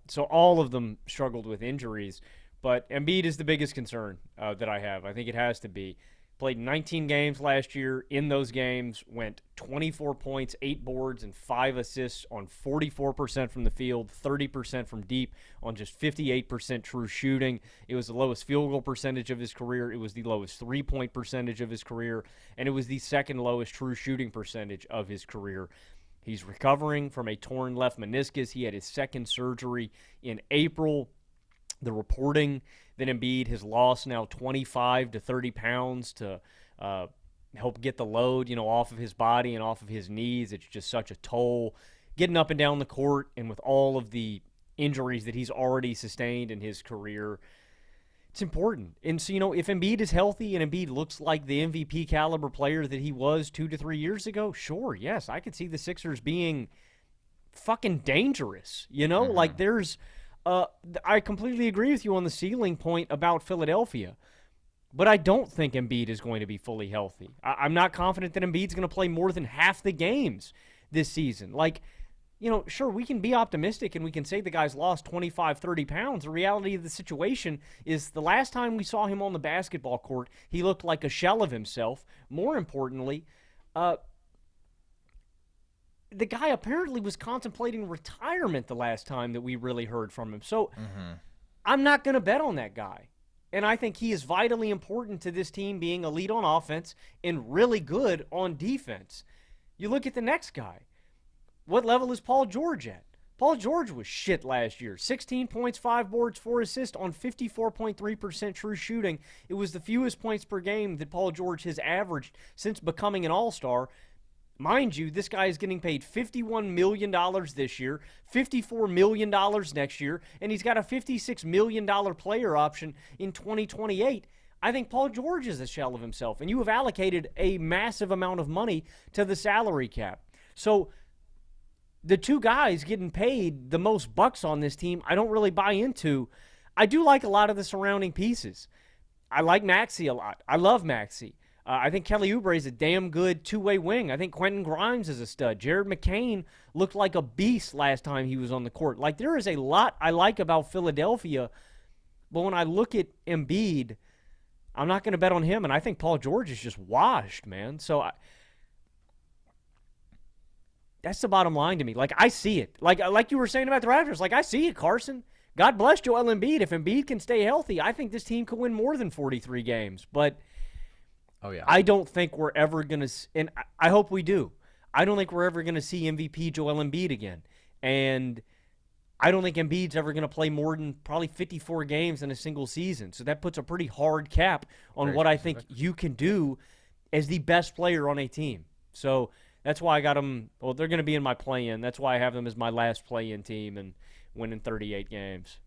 So all of them struggled with injuries. But Embiid is the biggest concern that I have. I think it has to be. Played 19 games last year. In those games, went 24 points, 8 boards, and 5 assists on 44% from the field, 30% from deep on just 58% true shooting. It was the lowest field goal percentage of his career. It was the lowest three-point percentage of his career. And it was the second lowest true shooting percentage of his career. He's recovering from a torn left meniscus. He had his second surgery in April. The reporting that Embiid has lost now 25 to 30 pounds to help get the load, off of his body and off of his knees. It's just such a toll. Getting up and down the court, and with all of the injuries that he's already sustained in his career, it's important. And so, if Embiid is healthy and Embiid looks like the MVP caliber player that he was 2 to 3 years ago, sure, yes, I could see the Sixers being fucking dangerous. Like there's... I completely agree with you on the ceiling point about Philadelphia, but I don't think Embiid is going to be fully healthy. I'm not confident that Embiid's going to play more than half the games this season. Sure, we can be optimistic and we can say the guy's lost 25, 30 pounds. The reality of the situation is the last time we saw him on the basketball court, he looked like a shell of himself. More importantly, the guy apparently was contemplating retirement the last time that we really heard from him. So I'm not going to bet on that guy. And I think he is vitally important to this team being elite on offense and really good on defense. You look at the next guy. What level is Paul George at? Paul George was shit last year. 16 points, 5 boards, 4 assists on 54.3% true shooting. It was the fewest points per game that Paul George has averaged since becoming an all-star. Mind you, this guy is getting paid $51 million this year, $54 million next year, and he's got a $56 million player option in 2028. I think Paul George is a shell of himself, and you have allocated a massive amount of money to the salary cap. So the two guys getting paid the most bucks on this team, I don't really buy into. I do like a lot of the surrounding pieces. I like Maxey a lot. I love Maxey. I think Kelly Oubre is a damn good two-way wing. I think Quentin Grimes is a stud. Jared McCain looked like a beast last time he was on the court. There is a lot I like about Philadelphia, but when I look at Embiid, I'm not going to bet on him, and I think Paul George is just washed, man. So that's the bottom line to me. I see it. Like you were saying about the Raptors, I see it, Carson. God bless Joel Embiid. If Embiid can stay healthy, I think this team could win more than 43 games, but oh, yeah. I don't think we're ever going to – and I hope we do. I don't think we're ever going to see MVP Joel Embiid again. And I don't think Embiid's ever going to play more than probably 54 games in a single season. So that puts a pretty hard cap on what I think you can do as the best player on a team. So that's why I got them – well, they're going to be in my play-in. That's why I have them as my last play-in team and winning 38 games.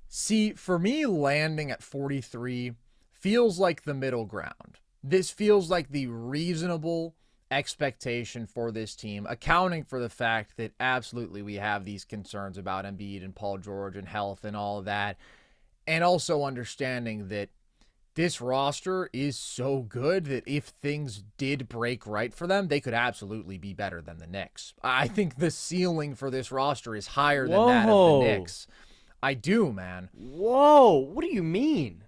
See, for me, landing at 43 – feels like the middle ground. This feels like the reasonable expectation for this team, accounting for the fact that absolutely we have these concerns about Embiid and Paul George and health and all of that, and also understanding that this roster is so good that if things did break right for them, they could absolutely be better than the Knicks. I think the ceiling for this roster is higher than that of the Knicks. I do, man. Whoa, what do you mean?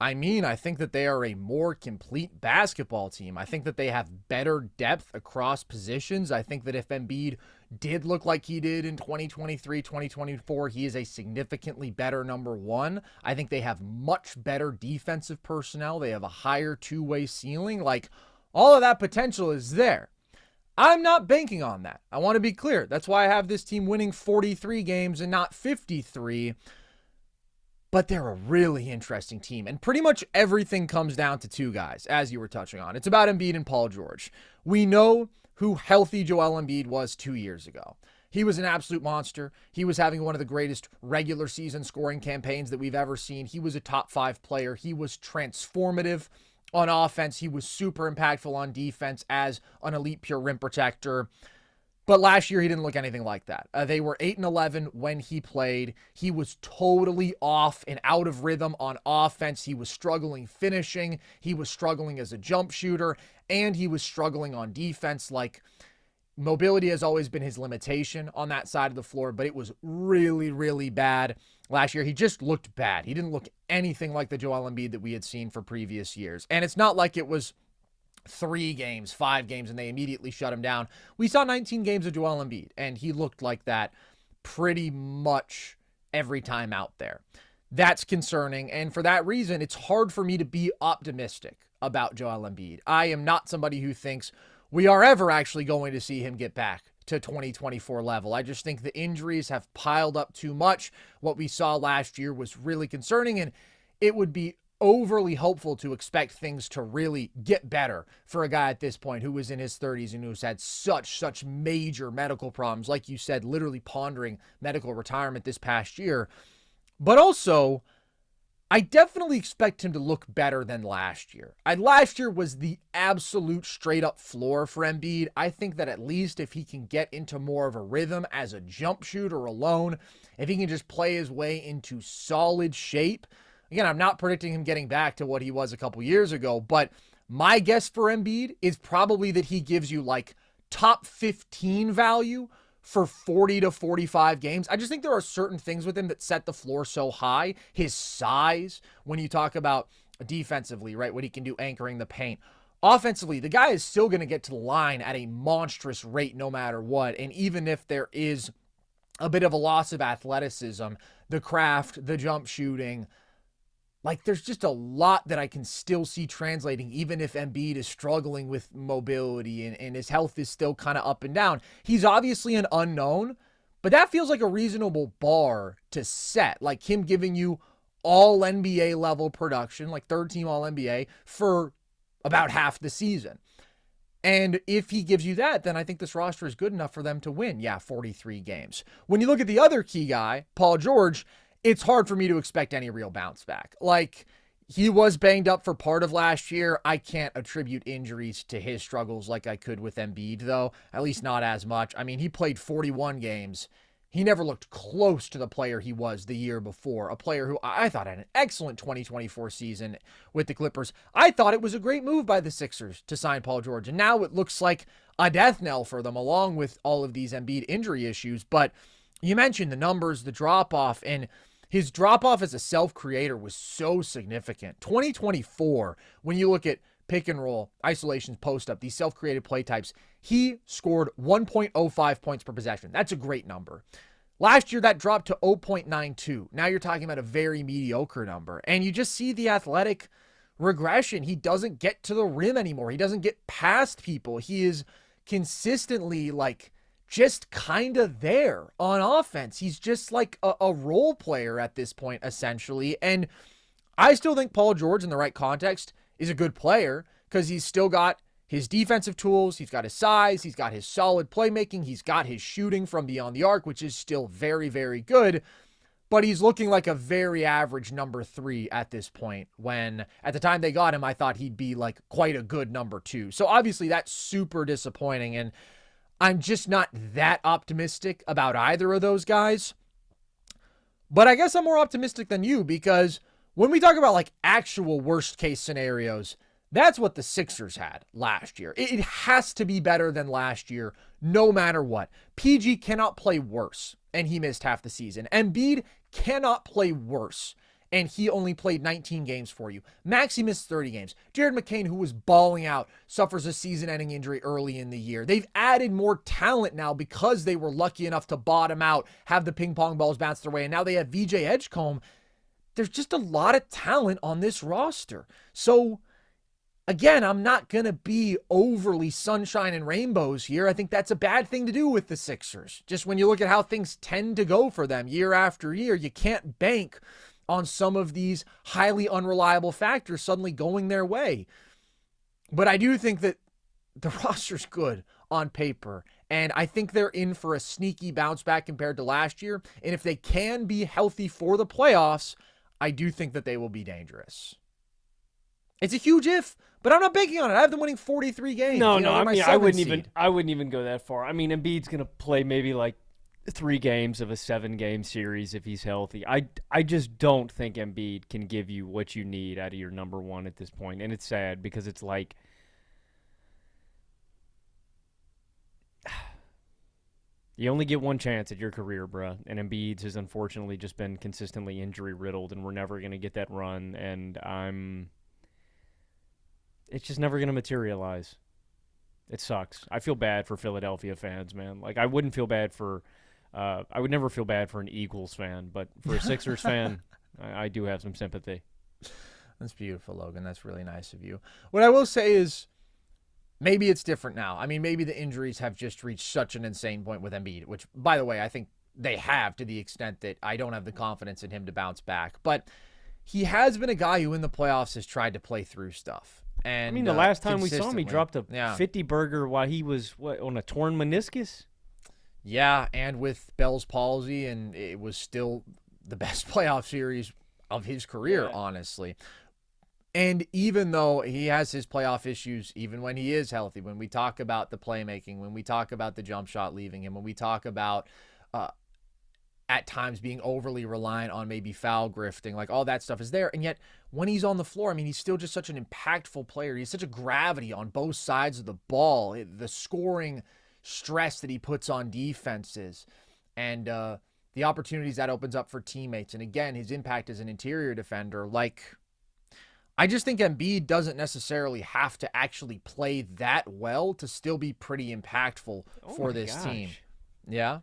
I think that they are a more complete basketball team. I think that they have better depth across positions. I think that if Embiid did look like he did in 2023, 2024, he is a significantly better number one. I think they have much better defensive personnel. They have a higher two-way ceiling. All of that potential is there. I'm not banking on that. I want to be clear. That's why I have this team winning 43 games and not 53. But they're a really interesting team. And pretty much everything comes down to two guys, as you were touching on. It's about Embiid and Paul George. We know who healthy Joel Embiid was 2 years ago. He was an absolute monster. He was having one of the greatest regular season scoring campaigns that we've ever seen. He was a top 5 player. He was transformative on offense. He was super impactful on defense as an elite pure rim protector. But last year, he didn't look anything like that. They were 8-11 when he played. He was totally off and out of rhythm on offense. He was struggling finishing. He was struggling as a jump shooter. And he was struggling on defense. Like, mobility has always been his limitation on that side of the floor, but it was really, really bad last year. He just looked bad. He didn't look anything like the Joel Embiid that we had seen for previous years. And it's not like it was 3 games, 5 games, and they immediately shut him down. We saw 19 games of Joel Embiid, and he looked like that pretty much every time out there. That's concerning, and for that reason, it's hard for me to be optimistic about Joel Embiid. I am not somebody who thinks we are ever actually going to see him get back to 2024 level. I just think the injuries have piled up too much. What we saw last year was really concerning, and it would be overly hopeful to expect things to really get better for a guy at this point who was in his 30s and who's had such major medical problems. Like you said, literally pondering medical retirement this past year. But also, I definitely expect him to look better than last year. Last year was the absolute straight up floor for Embiid. I think that at least if he can get into more of a rhythm as a jump shooter alone, if he can just play his way into solid shape. Again, I'm not predicting him getting back to what he was a couple years ago, but my guess for Embiid is probably that he gives you like top 15 value for 40 to 45 games. I just think there are certain things with him that set the floor so high. His size, when you talk about defensively, right, what he can do anchoring the paint. Offensively, the guy is still going to get to the line at a monstrous rate no matter what. And even if there is a bit of a loss of athleticism, the craft, the jump shooting, like, there's just a lot that I can still see translating, even if Embiid is struggling with mobility and his health is still kind of up and down. He's obviously an unknown, but that feels like a reasonable bar to set. Like, him giving you all NBA level production, like third team all NBA, for about half the season. And if he gives you that, then I think this roster is good enough for them to win, 43 games. When you look at the other key guy, Paul George, it's hard for me to expect any real bounce back. Like, he was banged up for part of last year. I can't attribute injuries to his struggles like I could with Embiid, though. At least not as much. I mean, he played 41 games. He never looked close to the player he was the year before. A player who I thought had an excellent 2024 season with the Clippers. I thought it was a great move by the Sixers to sign Paul George. And now it looks like a death knell for them, along with all of these Embiid injury issues. But you mentioned the numbers, the drop-off, and his drop-off as a self-creator was so significant. 2024, when you look at pick and roll, isolations, post-up, these self-created play types, he scored 1.05 points per possession. That's a great number. Last year, that dropped to 0.92. Now you're talking about a very mediocre number. And you just see the athletic regression. He doesn't get to the rim anymore. He doesn't get past people. He is consistently, like, just kind of there on offense. He's just like a role player at this point, essentially. And I still think Paul George, in the right context, is a good player because he's still got his defensive tools. He's got his size. He's got his solid playmaking. He's got his shooting from beyond the arc, which is still very, very good. But he's looking like a very average number 3 at this point, when at the time they got him, I thought he'd be like quite a good number 2. So obviously that's super disappointing. And I'm just not that optimistic about either of those guys. But I guess I'm more optimistic than you, because when we talk about like actual worst case scenarios, that's what the Sixers had last year. It has to be better than last year, no matter what. PG cannot play worse, and he missed half the season. Embiid cannot play worse, and he only played 19 games for you. Maxey missed 30 games. Jared McCain, who was balling out, suffers a season-ending injury early in the year. They've added more talent now because they were lucky enough to bottom out, have the ping-pong balls bounce their way, and now they have VJ Edgecombe. There's just a lot of talent on this roster. So, again, I'm not going to be overly sunshine and rainbows here. I think that's a bad thing to do with the Sixers. Just when you look at how things tend to go for them year after year, you can't bank on some of these highly unreliable factors suddenly going their way. But I do think that the roster's good on paper, and I think they're in for a sneaky bounce back compared to last year. And if they can be healthy for the playoffs, I do think that they will be dangerous. It's a huge if, but I'm not banking on it. I have them winning 43 games. No, You know, no. they're I my mean, seventh seed. I wouldn't even go that far. I mean, Embiid's gonna play maybe like 3 games of a 7-game series if he's healthy. I just don't think Embiid can give you what you need out of your number one at this point, and it's sad because it's like you only get one chance at your career, bruh. And Embiid has unfortunately just been consistently injury riddled, and we're never gonna get that run. And it's just never gonna materialize. It sucks. I feel bad for Philadelphia fans, man. Like I wouldn't feel bad for. I would never feel bad for an Eagles fan, but for a Sixers fan, I do have some sympathy. That's beautiful, Logan. That's really nice of you. What I will say is maybe it's different now. I mean, maybe the injuries have just reached such an insane point with Embiid, which, by the way, I think they have to the extent that I don't have the confidence in him to bounce back. But he has been a guy who in the playoffs has tried to play through stuff. And I mean, the last time we saw him, he dropped a 50-burger while he was, on a torn meniscus? Yeah, and with Bell's palsy, and it was still the best playoff series of his career, honestly. And even though he has his playoff issues, even when he is healthy, when we talk about the playmaking, when we talk about the jump shot leaving him, when we talk about at times being overly reliant on maybe foul grifting, like all that stuff is there. And yet when he's on the floor, I mean, he's still just such an impactful player. He's such a gravity on both sides of the ball. The scoring stress that he puts on defenses and the opportunities that opens up for teammates. And again, his impact as an interior defender, like I just think Embiid doesn't necessarily have to actually play that well to still be pretty impactful for this team. Yeah.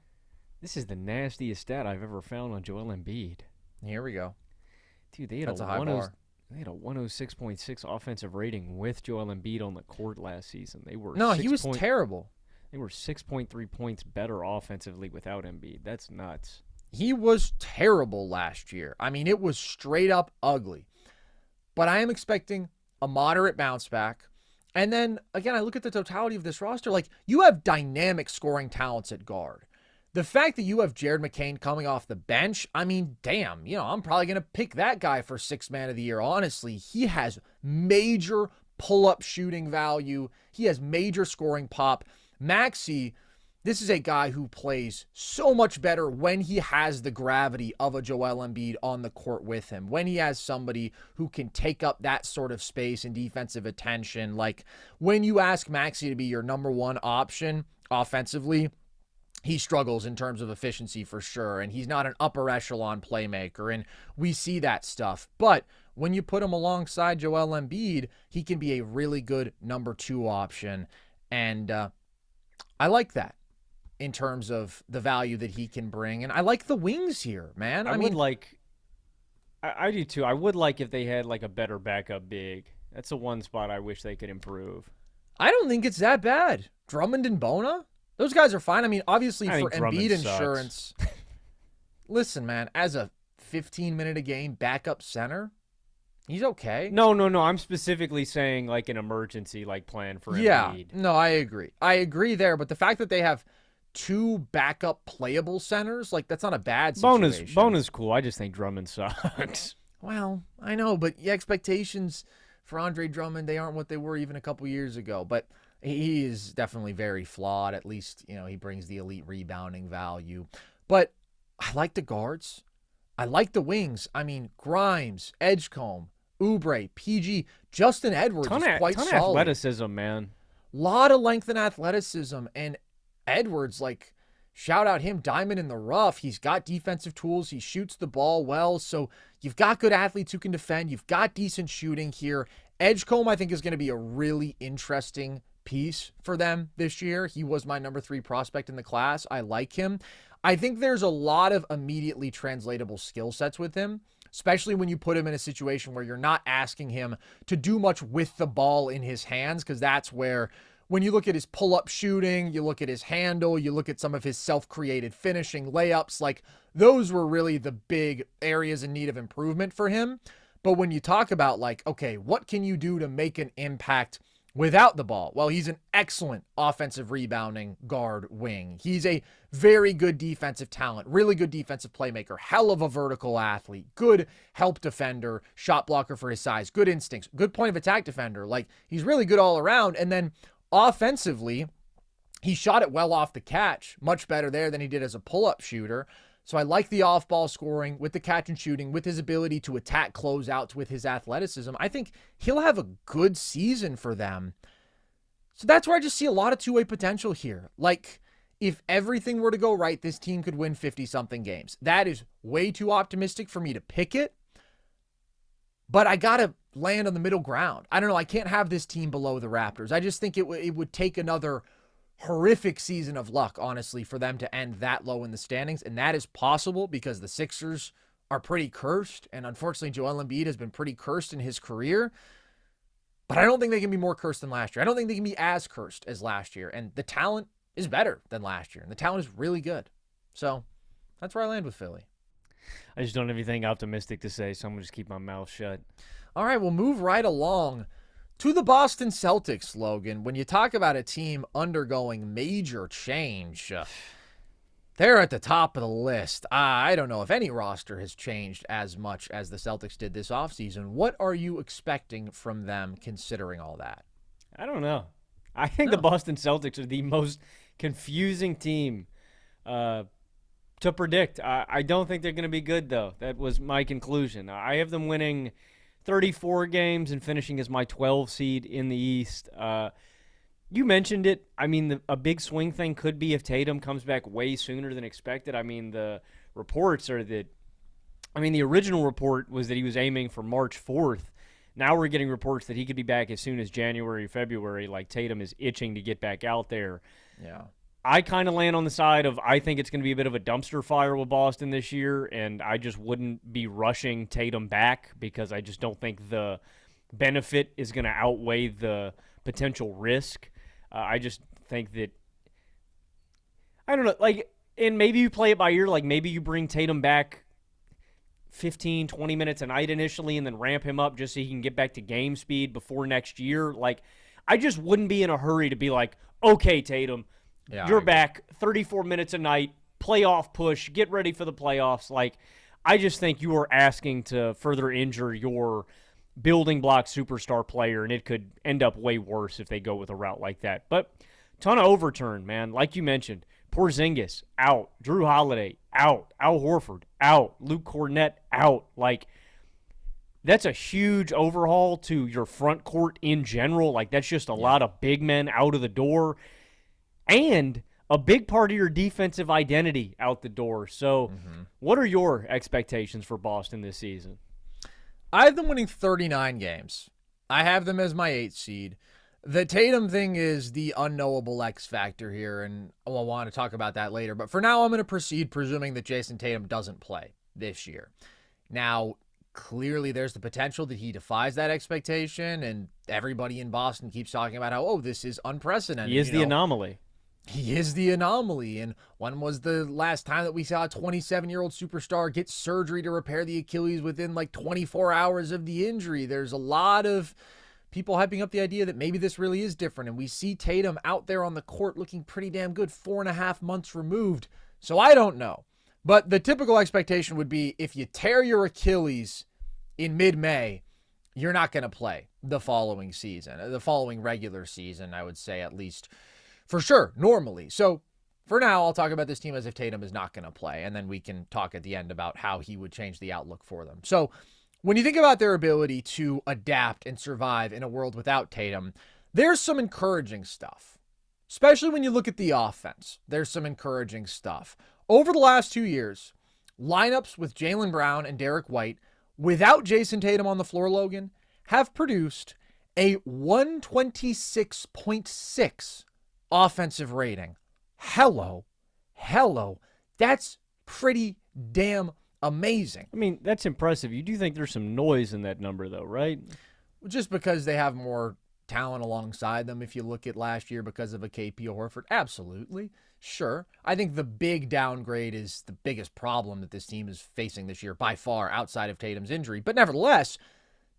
This is the nastiest stat I've ever found on Joel Embiid. Here we go. Dude, they had a high bar. They had a 106.6 offensive rating with Joel Embiid on the court last season. He was terrible. They were 6.3 points better offensively without Embiid. That's nuts. He was terrible last year. I mean, it was straight up ugly. But I am expecting a moderate bounce back. And then, again, I look at the totality of this roster. Like, you have dynamic scoring talents at guard. The fact that you have Jared McCain coming off the bench, I mean, damn, I'm probably going to pick that guy for 6th man of the year. Honestly, he has major pull-up shooting value. He has major scoring pop. Maxey, this is a guy who plays so much better when he has the gravity of a Joel Embiid on the court with him, when he has somebody who can take up that sort of space and defensive attention. Like when you ask Maxey to be your number one option offensively, he struggles in terms of efficiency for sure, and he's not an upper echelon playmaker, and we see that stuff. But when you put him alongside Joel Embiid, he can be a really good number 2 option, and I like that in terms of the value that he can bring. And I like the wings here, man. I do too. I would like if they had like a better backup big. That's the one spot I wish they could improve. I don't think it's that bad. Drummond and Bona, those guys are fine. I mean, obviously for Embiid insurance. Listen, man, as a 15-minute a game backup center, he's okay. No. I'm specifically saying like an emergency plan for Embiid. Yeah, no, I agree. I agree there, but the fact that they have 2 backup playable centers, like that's not a bad situation. Bona's cool. I just think Drummond sucks. Well, I know, but the expectations for Andre Drummond, they aren't what they were even a couple years ago. But he is definitely very flawed. At least, he brings the elite rebounding value. But I like the guards. I like the wings. I mean, Grimes, Edgecombe, Oubre, PG, Justin Edwards is quite solid. Ton of athleticism, man. Lot of length and athleticism. And Edwards, shout out him, diamond in the rough. He's got defensive tools. He shoots the ball well. So you've got good athletes who can defend. You've got decent shooting here. Edgecombe, I think, is going to be a really interesting piece for them this year. He was my number 3 prospect in the class. I like him. I think there's a lot of immediately translatable skill sets with him, especially when you put him in a situation where you're not asking him to do much with the ball in his hands, because that's where, when you look at his pull-up shooting, you look at his handle, you look at some of his self-created finishing layups, those were really the big areas in need of improvement for him. But when you talk about okay, what can you do to make an impact without the ball? Well, he's an excellent offensive rebounding guard wing. He's a very good defensive talent, really good defensive playmaker, hell of a vertical athlete, good help defender, shot blocker for his size, good instincts, good point of attack defender. Like, he's really good all around. And then offensively, he shot it well off the catch, much better there than he did as a pull-up shooter. So I like the off-ball scoring with the catch and shooting, with his ability to attack closeouts, with his athleticism. I think he'll have a good season for them. So that's where I just see a lot of two-way potential here. Like, if everything were to go right, this team could win 50-something games. That is way too optimistic for me to pick it. But I got to land on the middle ground. I don't know. I can't have this team below the Raptors. I just think it would take another horrific season of luck, honestly, for them to end that low in the standings. And that is possible because the Sixers are pretty cursed. And unfortunately, Joel Embiid has been pretty cursed in his career. But I don't think they can be more cursed than last year. I don't think they can be as cursed as last year. And the talent is better than last year. And the talent is really good. So that's where I land with Philly. I just don't have anything optimistic to say, so I'm going to just keep my mouth shut. All right, we'll move right along to the Boston Celtics, Logan. When you talk about a team undergoing major change, they're at the top of the list. I don't know if any roster has changed as much as the Celtics did this offseason. What are you expecting from them considering all that? I don't know. I think the Boston Celtics are the most confusing team to predict. I don't think they're going to be good, though. That was my conclusion. I have them winning 34 games and finishing as my 12 seed in the East. You mentioned it. I mean, a big swing thing could be if Tatum comes back way sooner than expected. I mean, the reports are that – I mean, the original report was that he was aiming for March 4th. Now we're getting reports that he could be back as soon as January, February, like Tatum is itching to get back out there. Yeah. I kind of land on the side of I think it's going to be a bit of a dumpster fire with Boston this year, and I just wouldn't be rushing Tatum back because I just don't think the benefit is going to outweigh the potential risk. I just think that – I don't know. Like, and maybe you play it by ear. Like, maybe you bring Tatum back 15, 20 minutes a night initially and then ramp him up just so he can get back to game speed before next year. Like, I just wouldn't be in a hurry to be like, okay, Tatum – you're back 34 minutes a night, playoff push, get ready for the playoffs. Like, I just think you are asking to further injure your building block superstar player, and it could end up way worse if they go with a route like that. But ton of overturn, man. Like you mentioned, Porzingis, out. Drew Holiday, out. Al Horford, out. Luke Cornett, out. Like, that's a huge overhaul to your front court in general. Like, that's just a lot of big men out of the door. And a big part of your defensive identity out the door. So what are your expectations for Boston this season? I have them winning 39 games. I have them as my 8th seed. The Tatum thing is the unknowable X factor here, and I'll want to talk about that later. But for now, I'm going to proceed presuming that Jayson Tatum doesn't play this year. Now, clearly there's the potential that he defies that expectation, and everybody in Boston keeps talking about how, this is unprecedented. He is the anomaly. He is the anomaly. And when was the last time that we saw a 27-year-old superstar get surgery to repair the Achilles within like 24 hours of the injury? There's a lot of people hyping up the idea that maybe this really is different. And we see Tatum out there on the court looking pretty damn good 4.5 months removed. So I don't know. But the typical expectation would be if you tear your Achilles in mid-May, you're not going to play the following season, the following regular season, I would say, at least. For sure, normally. So for now, I'll talk about this team as if Tatum is not going to play, and then we can talk at the end about how he would change the outlook for them. So when you think about their ability to adapt and survive in a world without Tatum, there's some encouraging stuff, especially when you look at the offense. There's some encouraging stuff. Over the last 2 years, lineups with Jaylen Brown and Derek White without Jayson Tatum on the floor, Logan, have produced a 126.6 offensive rating. Hello. That's pretty damn amazing. I mean, that's impressive. You do think there's some noise in that number, though, right? Just because they have more talent alongside them, if you look at last year because of a KP or Horford, absolutely. Sure. I think the big downgrade is the biggest problem that this team is facing this year by far outside of Tatum's injury. But nevertheless,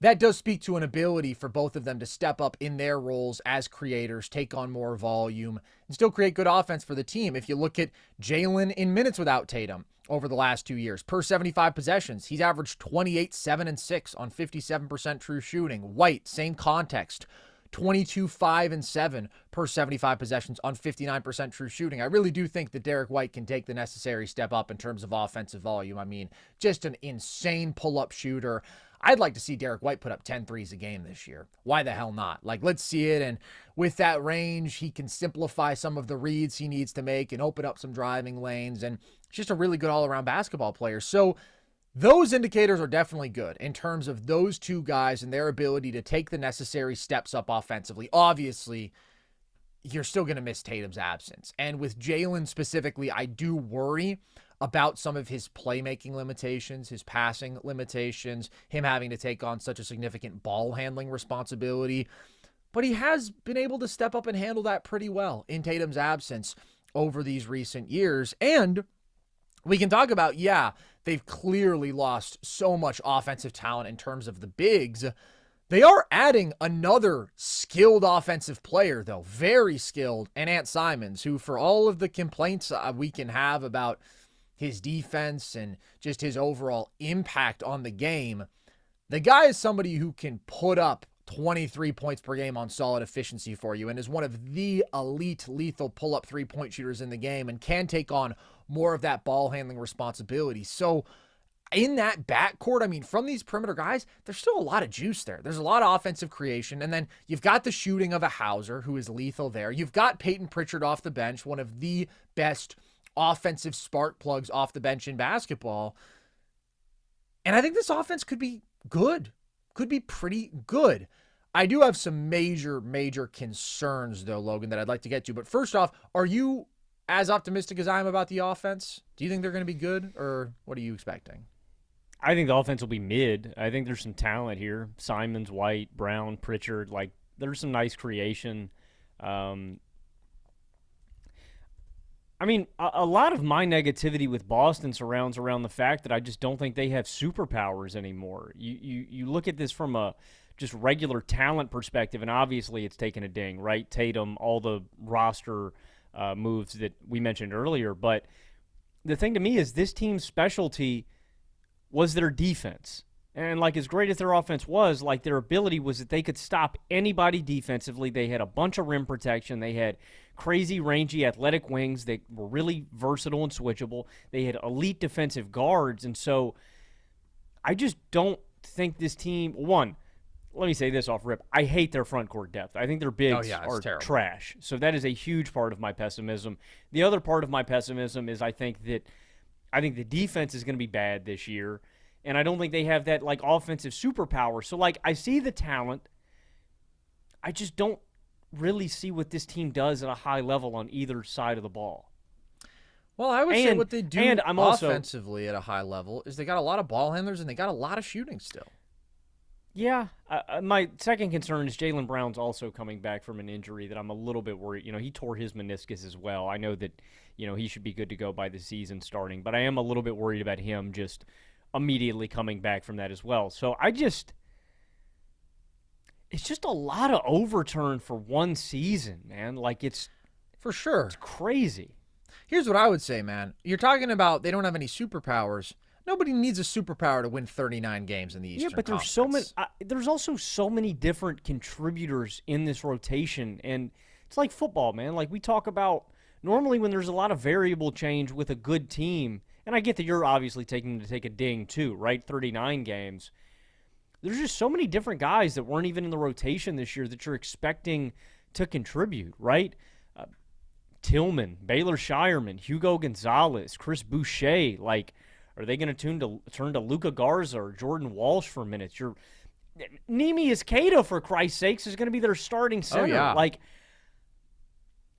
that does speak to an ability for both of them to step up in their roles as creators, take on more volume, and still create good offense for the team. If you look at Jalen in minutes without Tatum over the last 2 years, per 75 possessions, he's averaged 28, 7, and 6 on 57% true shooting. White, same context, 22, 5, and 7 per 75 possessions on 59% true shooting. I really do think that Derek White can take the necessary step up in terms of offensive volume. I mean, just an insane pull-up shooter. I'd like to see Derek White put up 10 threes a game this year. Why the hell not? Like, let's see it. And with that range, he can simplify some of the reads he needs to make and open up some driving lanes. And just a really good all-around basketball player. So those indicators are definitely good in terms of those two guys and their ability to take the necessary steps up offensively. Obviously, you're still going to miss Tatum's absence. And with Jalen specifically, I do worry about some of his playmaking limitations, his passing limitations, him having to take on such a significant ball handling responsibility. But he has been able to step up and handle that pretty well in Tatum's absence over these recent years. And we can talk about, they've clearly lost so much offensive talent in terms of the bigs. They are adding another skilled offensive player, though, very skilled, and Ant Simons, who, for all of the complaints we can have about his defense and just his overall impact on the game, the guy is somebody who can put up 23 points per game on solid efficiency for you and is one of the elite lethal pull-up three-point shooters in the game and can take on more of that ball handling responsibility. So in that backcourt, I mean, from these perimeter guys, there's still a lot of juice there. There's a lot of offensive creation. And then you've got the shooting of a Hauser, who is lethal there. You've got Peyton Pritchard off the bench, one of the best offensive spark plugs off the bench in basketball. And I think this offense could be good, could be pretty good. I do have some major concerns, though, Logan, that I'd like to get to. But first off, are you as optimistic as I am about the offense? Do you think they're going to be good, or what are you expecting? I think the offense will be mid. I think there's some talent here. Simons, White, Brown, Pritchard. Like, there's some nice creation. I mean, a lot of my negativity with Boston surrounds around the fact that I just don't think they have superpowers anymore. You look at this from a just regular talent perspective, and obviously it's taken a ding, right? Tatum, all the roster moves that we mentioned earlier. But the thing to me is this team's specialty was their defense. And, like, as great as their offense was, like, their ability was that they could stop anybody defensively. They had a bunch of rim protection. They had crazy, rangy, athletic wings that were really versatile and switchable. They had elite defensive guards. And so I just don't think this team – one, let me say this off rip. I hate their front court depth. I think their bigs are trash. So that is a huge part of my pessimism. The other part of my pessimism is I think the defense is going to be bad this year. And I don't think they have that, like, offensive superpower. So, like, I see the talent. I just don't really see what this team does at a high level on either side of the ball. Well, I would say what they do offensively at a high level is they got a lot of ball handlers and they got a lot of shooting still. Yeah. My second concern is Jaylen Brown's also coming back from an injury that I'm a little bit worried. You know, he tore his meniscus as well. I know that, you know, he should be good to go by the season starting, but I am a little bit worried about him just immediately coming back from that as well. So it's just a lot of overturn for one season, man. Like, it's for sure. It's crazy. Here's what I would say, man. You're talking about they don't have any superpowers. Nobody needs a superpower to win 39 games in the Eastern Conference. There's so many. There's also so many different contributors in this rotation, and it's like football, man. Like, we talk about normally when there's a lot of variable change with a good team. And I get that you're obviously taking to take a ding too, right? 39 games. There's just so many different guys that weren't even in the rotation this year that you're expecting to contribute, right? Tillman, Baylor Shireman, Hugo Gonzalez, Chris Boucher. Like, are they going to turn to Luka Garza or Jordan Walsh for minutes? Nimi Iskata, for Christ's sakes, is going to be their starting center. Oh, yeah. Like,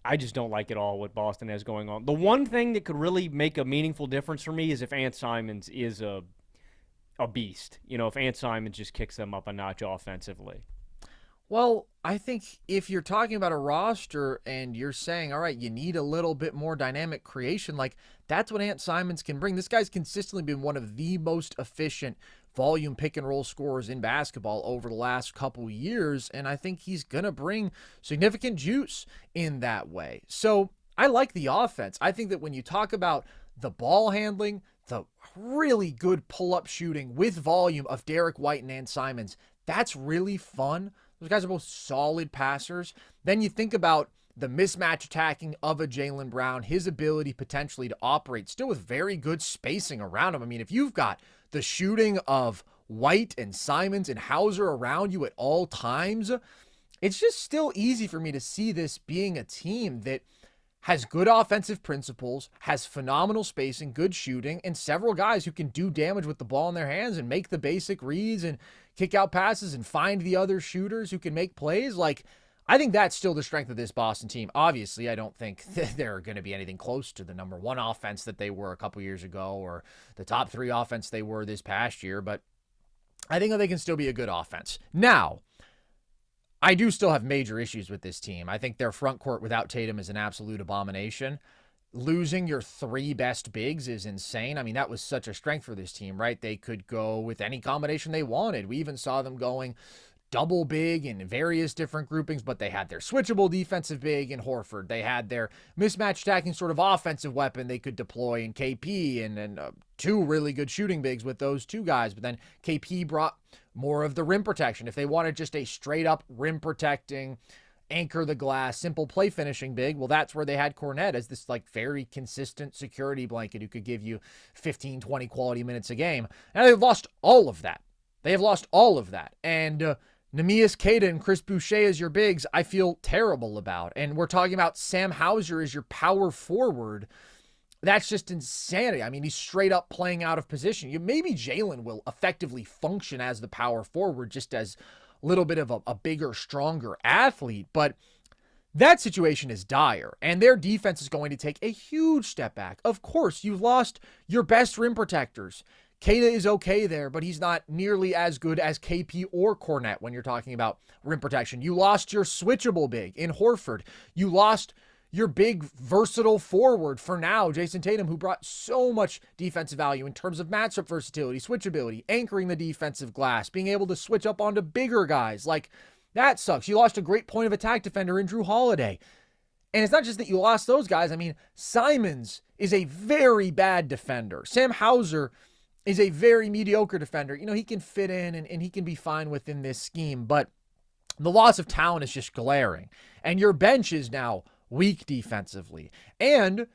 I just don't like at all what Boston has going on. The one thing that could really make a meaningful difference for me is if Ant Simons is a beast. You know, if Ant Simons just kicks them up a notch offensively. Well, I think if you're talking about a roster and you're saying, all right, you need a little bit more dynamic creation, like, that's what Ant Simons can bring. This guy's consistently been one of the most efficient volume pick and roll scorers in basketball over the last couple years, and I think he's going to bring significant juice in that way. So I like the offense. I think that when you talk about the ball handling, the really good pull-up shooting with volume of Derek White and Ann Simons, that's really fun. Those guys are both solid passers. Then you think about the mismatch attacking of a Jaylen Brown, his ability potentially to operate still with very good spacing around him. I mean, if you've got the shooting of White and Simons and Hauser around you at all times, it's just still easy for me to see this being a team that has good offensive principles, has phenomenal spacing, good shooting, and several guys who can do damage with the ball in their hands and make the basic reads and kick out passes and find the other shooters who can make plays. Like, I think that's still the strength of this Boston team. Obviously, I don't think that they're going to be anything close to the number one offense that they were a couple years ago or the top three offense they were this past year, but I think that they can still be a good offense. Now, I do still have major issues with this team. I think their front court without Tatum is an absolute abomination. Losing your three best bigs is insane. I mean, that was such a strength for this team, right? They could go with any combination they wanted. We even saw them going double big in various different groupings, but they had their switchable defensive big in Horford. They had their mismatch attacking sort of offensive weapon they could deploy in KP and two really good shooting bigs with those two guys. But then KP brought more of the rim protection. If they wanted just a straight up rim protecting, anchor the glass, simple play finishing big, well, that's where they had Cornet as this like very consistent security blanket who could give you 15, 20 quality minutes a game. And they've lost all of that. They have lost all of that. And Neemias Queta and Chris Boucher as your bigs, I feel terrible about. And we're talking about Sam Hauser as your power forward. That's just insanity. I mean, he's straight up playing out of position. Maybe Jalen will effectively function as the power forward, just as a little bit of a bigger, stronger athlete. But that situation is dire, and their defense is going to take a huge step back. Of course, you lost your best rim protectors. Queta is okay there, but he's not nearly as good as KP or Cornet when you're talking about rim protection. You lost your switchable big in Horford. You lost your big versatile forward for now, Jayson Tatum, who brought so much defensive value in terms of matchup versatility, switchability, anchoring the defensive glass, being able to switch up onto bigger guys. Like, that sucks. You lost a great point of attack defender in Drew Holiday. And it's not just that you lost those guys. I mean, Simons is a very bad defender. Sam Hauser is a very mediocre defender. You know, he can fit in and he can be fine within this scheme, but the loss of talent is just glaring. And your bench is now weak defensively. And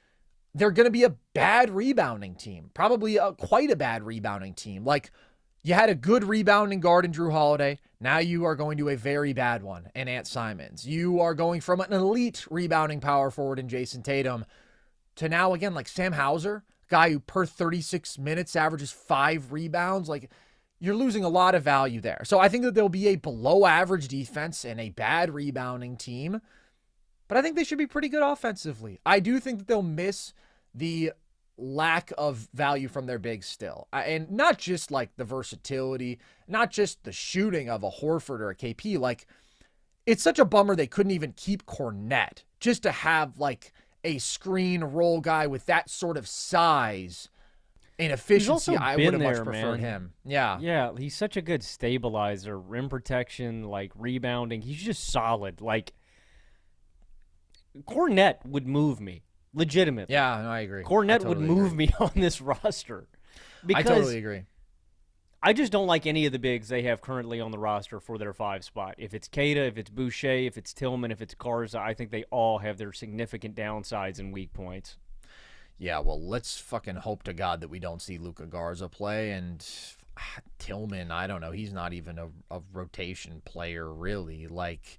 they're going to be a bad rebounding team, probably quite a bad rebounding team. Like, you had a good rebounding guard in Drew Holiday. Now you are going to a very bad one in Ant Simons. You are going from an elite rebounding power forward in Jayson Tatum to now, again, like Sam Hauser, guy who per 36 minutes averages 5 rebounds. Like, you're losing a lot of value there. So I think that there'll be a below average defense and a bad rebounding team, but I think they should be pretty good offensively. I do think that they'll miss the lack of value from their bigs still. And not just like the versatility, not just the shooting of a Horford or a KP. Like, it's such a bummer they couldn't even keep Cornet just to have like a screen roll guy with that sort of size and efficiency. I would have much preferred him. Yeah. Yeah, he's such a good stabilizer, rim protection, like rebounding. He's just solid. Like, Cornet would move me, legitimately. Yeah, no, I agree. Cornet would move me on this roster. Because I totally agree. I just don't like any of the bigs they have currently on the roster for their 5 spot. If it's Queta, if it's Boucher, if it's Tillman, if it's Garza, I think they all have their significant downsides and weak points. Yeah, well, let's fucking hope to God that we don't see Luka Garza play. And Tillman, I don't know. He's not even a rotation player, really. Like,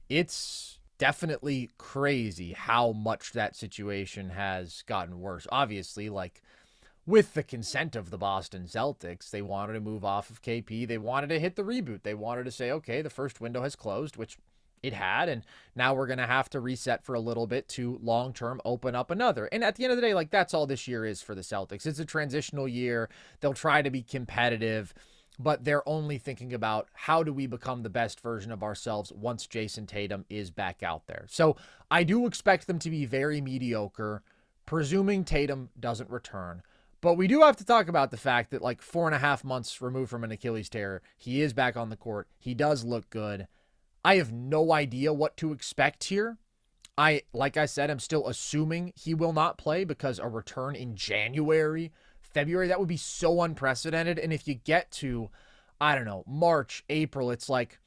it's definitely crazy how much that situation has gotten worse. Obviously, like, with the consent of the Boston Celtics, they wanted to move off of KP. They wanted to hit the reboot. They wanted to say, okay, the first window has closed, which it had, and now we're going to have to reset for a little bit to long-term open up another. And at the end of the day, like, that's all this year is for the Celtics. It's a transitional year. They'll try to be competitive, but they're only thinking about how do we become the best version of ourselves once Jayson Tatum is back out there. So I do expect them to be very mediocre, presuming Tatum doesn't return. But we do have to talk about the fact that, like, 4.5 months removed from an Achilles tear, he is back on the court. He does look good. I have no idea what to expect here. Like I said, I'm still assuming he will not play because a return in January, February, that would be so unprecedented. And if you get to, I don't know, March, April, it's like,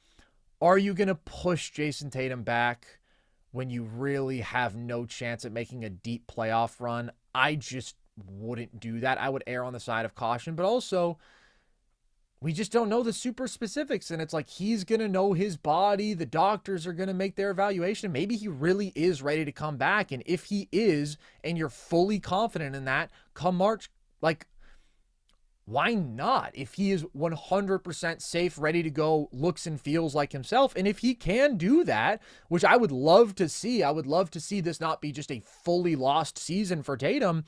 are you going to push Jayson Tatum back when you really have no chance at making a deep playoff run? I just wouldn't do that. I would err on the side of caution, but also we just don't know the super specifics. And it's like, he's going to know his body. The doctors are going to make their evaluation. Maybe he really is ready to come back. And if he is, and you're fully confident in that, come March, like, why not? If he is 100% safe, ready to go, looks and feels like himself. And if he can do that, which I would love to see, I would love to see this not be just a fully lost season for Tatum.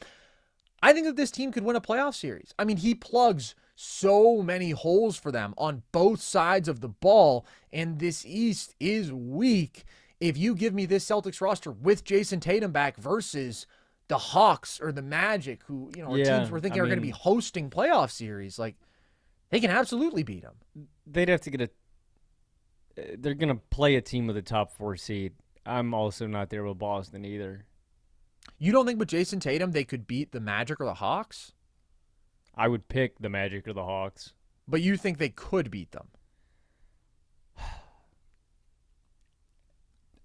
I think that this team could win a playoff series. I mean, he plugs so many holes for them on both sides of the ball, and this East is weak. If you give me this Celtics roster with Jayson Tatum back versus the Hawks or the Magic, who, you know, are teams we're thinking are going to be hosting playoff series, like, they can absolutely beat them. They'd have to get they're going to play a team with a top 4 seed. I'm also not there with Boston either. You don't think with Jayson Tatum they could beat the Magic or the Hawks? I would pick the Magic or the Hawks. But you think they could beat them?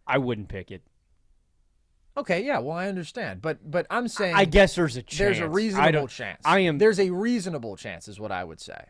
I wouldn't pick it. Okay, yeah, well, I understand. But I'm saying, I guess there's a chance. There's a reasonable chance. There's a reasonable chance is what I would say.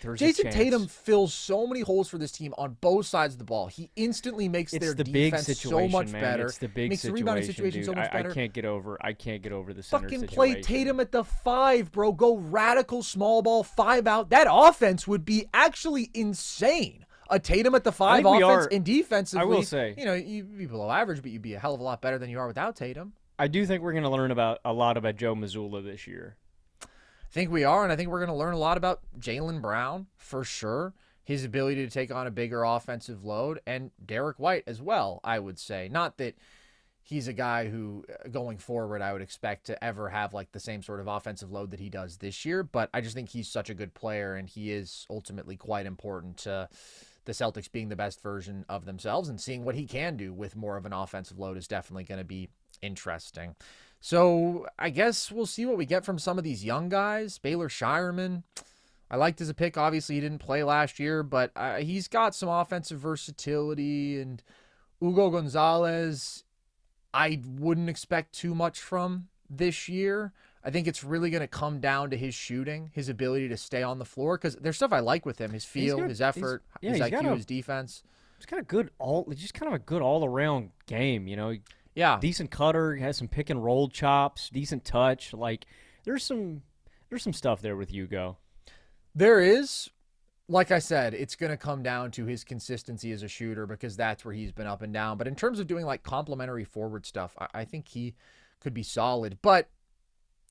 Jayson Tatum fills so many holes for this team on both sides of the ball. He instantly makes their defense so much better. It's the big makes the rebounding situation so much better. I can't get over the center fucking situation. Play Tatum at the 5, bro. Go radical small ball 5 out. That offense would be actually insane. A Tatum at the 5 offense and defensively. I will say, you know, you'd be below average, but you'd be a hell of a lot better than you are without Tatum. I do think we're going to learn a lot about Joe Mazzulla this year. I think we are, and I think we're going to learn a lot about Jaylen Brown for sure. His ability to take on a bigger offensive load, and Derek White as well, I would say. Not that he's a guy who, going forward, I would expect to ever have like the same sort of offensive load that he does this year, but I just think he's such a good player, and he is ultimately quite important to the Celtics being the best version of themselves, and seeing what he can do with more of an offensive load is definitely going to be interesting. So I guess we'll see what we get from some of these young guys. Baylor Shireman, I liked as a pick. Obviously, he didn't play last year, but he's got some offensive versatility. And Hugo Gonzalez, I wouldn't expect too much from this year. I think it's really going to come down to his shooting, his ability to stay on the floor, because there's stuff I like with him, his feel, his effort, his IQ, his defense. He's got a good just kind of a good all-around game, you know. Yeah. Decent cutter, has some pick and roll chops, decent touch. Like, there's some stuff there with Hugo. There is. Like I said, it's going to come down to his consistency as a shooter, because that's where he's been up and down. But in terms of doing like complementary forward stuff, I think he could be solid. But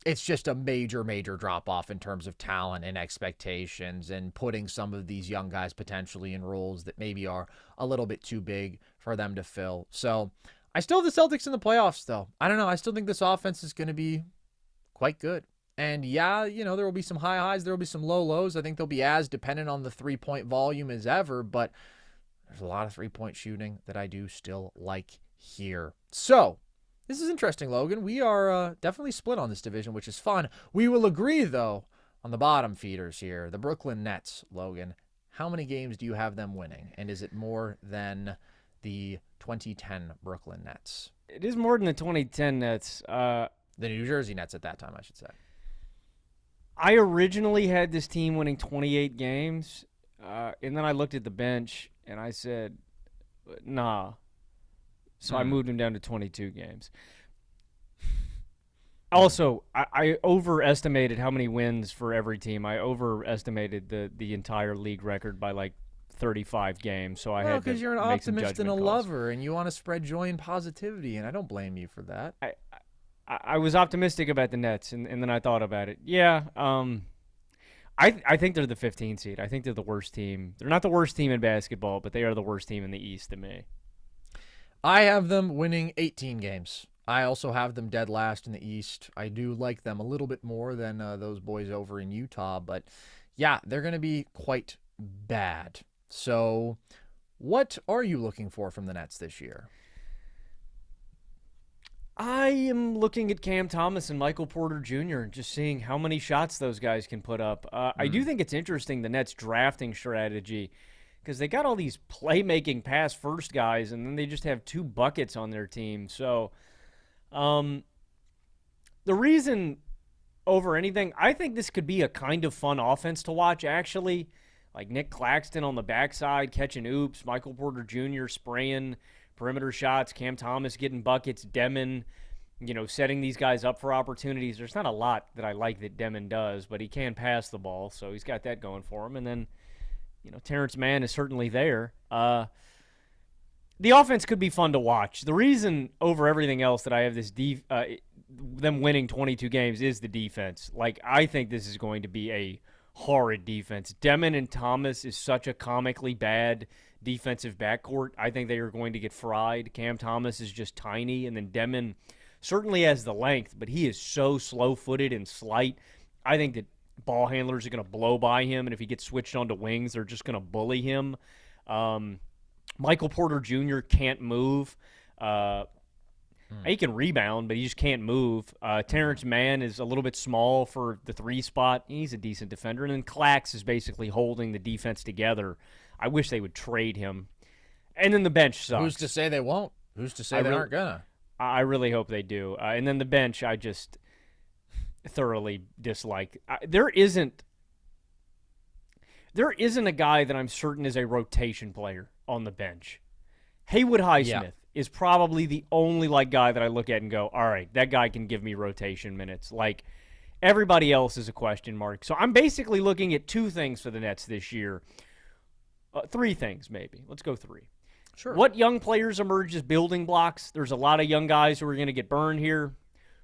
it's just a major, major drop off in terms of talent and expectations, and putting some of these young guys potentially in roles that maybe are a little bit too big for them to fill. So I still have the Celtics in the playoffs, though. I don't know. I still think this offense is going to be quite good. And yeah, you know, there will be some high highs. There will be some low lows. I think they'll be as dependent on the 3-point volume as ever, but there's a lot of 3-point shooting that I do still like here. So this is interesting, Logan. We are definitely split on this division, which is fun. We will agree, though, on the bottom feeders here. The Brooklyn Nets, Logan. How many games do you have them winning? And is it more than the 2010 Brooklyn Nets? It is more than the 2010 Nets. The New Jersey Nets at that time, I should say. I originally had this team winning 28 games, and then I looked at the bench, and I said, nah. So I moved him down to 22 games. Also, I overestimated how many wins for every team. I overestimated the entire league record by like 35 games, so I had to because you're an make some optimist and a judgment calls. lover, and you want to spread joy and positivity, and I don't blame you for that. I was optimistic about the Nets, and then I thought about it. Yeah, I think they're the 15 seed. I think they're the worst team. They're not the worst team in basketball, but they are the worst team in the East to me. I have them winning 18 games. I also have them dead last in the East. I do like them a little bit more than those boys over in Utah, but yeah, they're going to be quite bad. So, what are you looking for from the Nets this year? I am looking at Cam Thomas and Michael Porter Jr. and just seeing how many shots those guys can put up. I do think it's interesting, the Nets drafting strategy, because they got all these playmaking pass first guys, and then they just have 2 buckets on their team. So the reason over anything, I think this could be a kind of fun offense to watch, actually. Like Nick Claxton on the backside catching oops, Michael Porter Jr. spraying perimeter shots, Cam Thomas getting buckets, Demon, setting these guys up for opportunities. There's not a lot that I like that Demon does, but he can pass the ball, so he's got that going for him. And then, Terrence Mann is certainly there. The offense could be fun to watch. The reason over everything else that I have this them winning 22 games is the defense. Like, I think this is going to be a horrid defense. Demon and Thomas is such a comically bad defensive backcourt. I think they are going to get fried. Cam Thomas is just tiny, and then Demon certainly has the length, but he is so slow-footed and slight. I think that ball handlers are going to blow by him, and if he gets switched onto wings, they're just going to bully him. Michael Porter Jr. can't move. He can rebound, but he just can't move. Terrence Mann is a little bit small for the 3 spot. He's a decent defender. And then Clax is basically holding the defense together. I wish they would trade him. And then the bench sucks. Who's to say they won't? Who's to say they aren't going to? I really hope they do. And then the bench, I just thoroughly dislike. There isn't a guy that I'm certain is a rotation player on the bench. Haywood Highsmith is probably the only guy that I look at and go, all right, that guy can give me rotation minutes. Like, everybody else is a question mark. So I'm basically looking at 2 things for the Nets this year. 3 things, maybe. Let's go 3. Sure. What young players emerge as building blocks? There's a lot of young guys who are going to get burned here.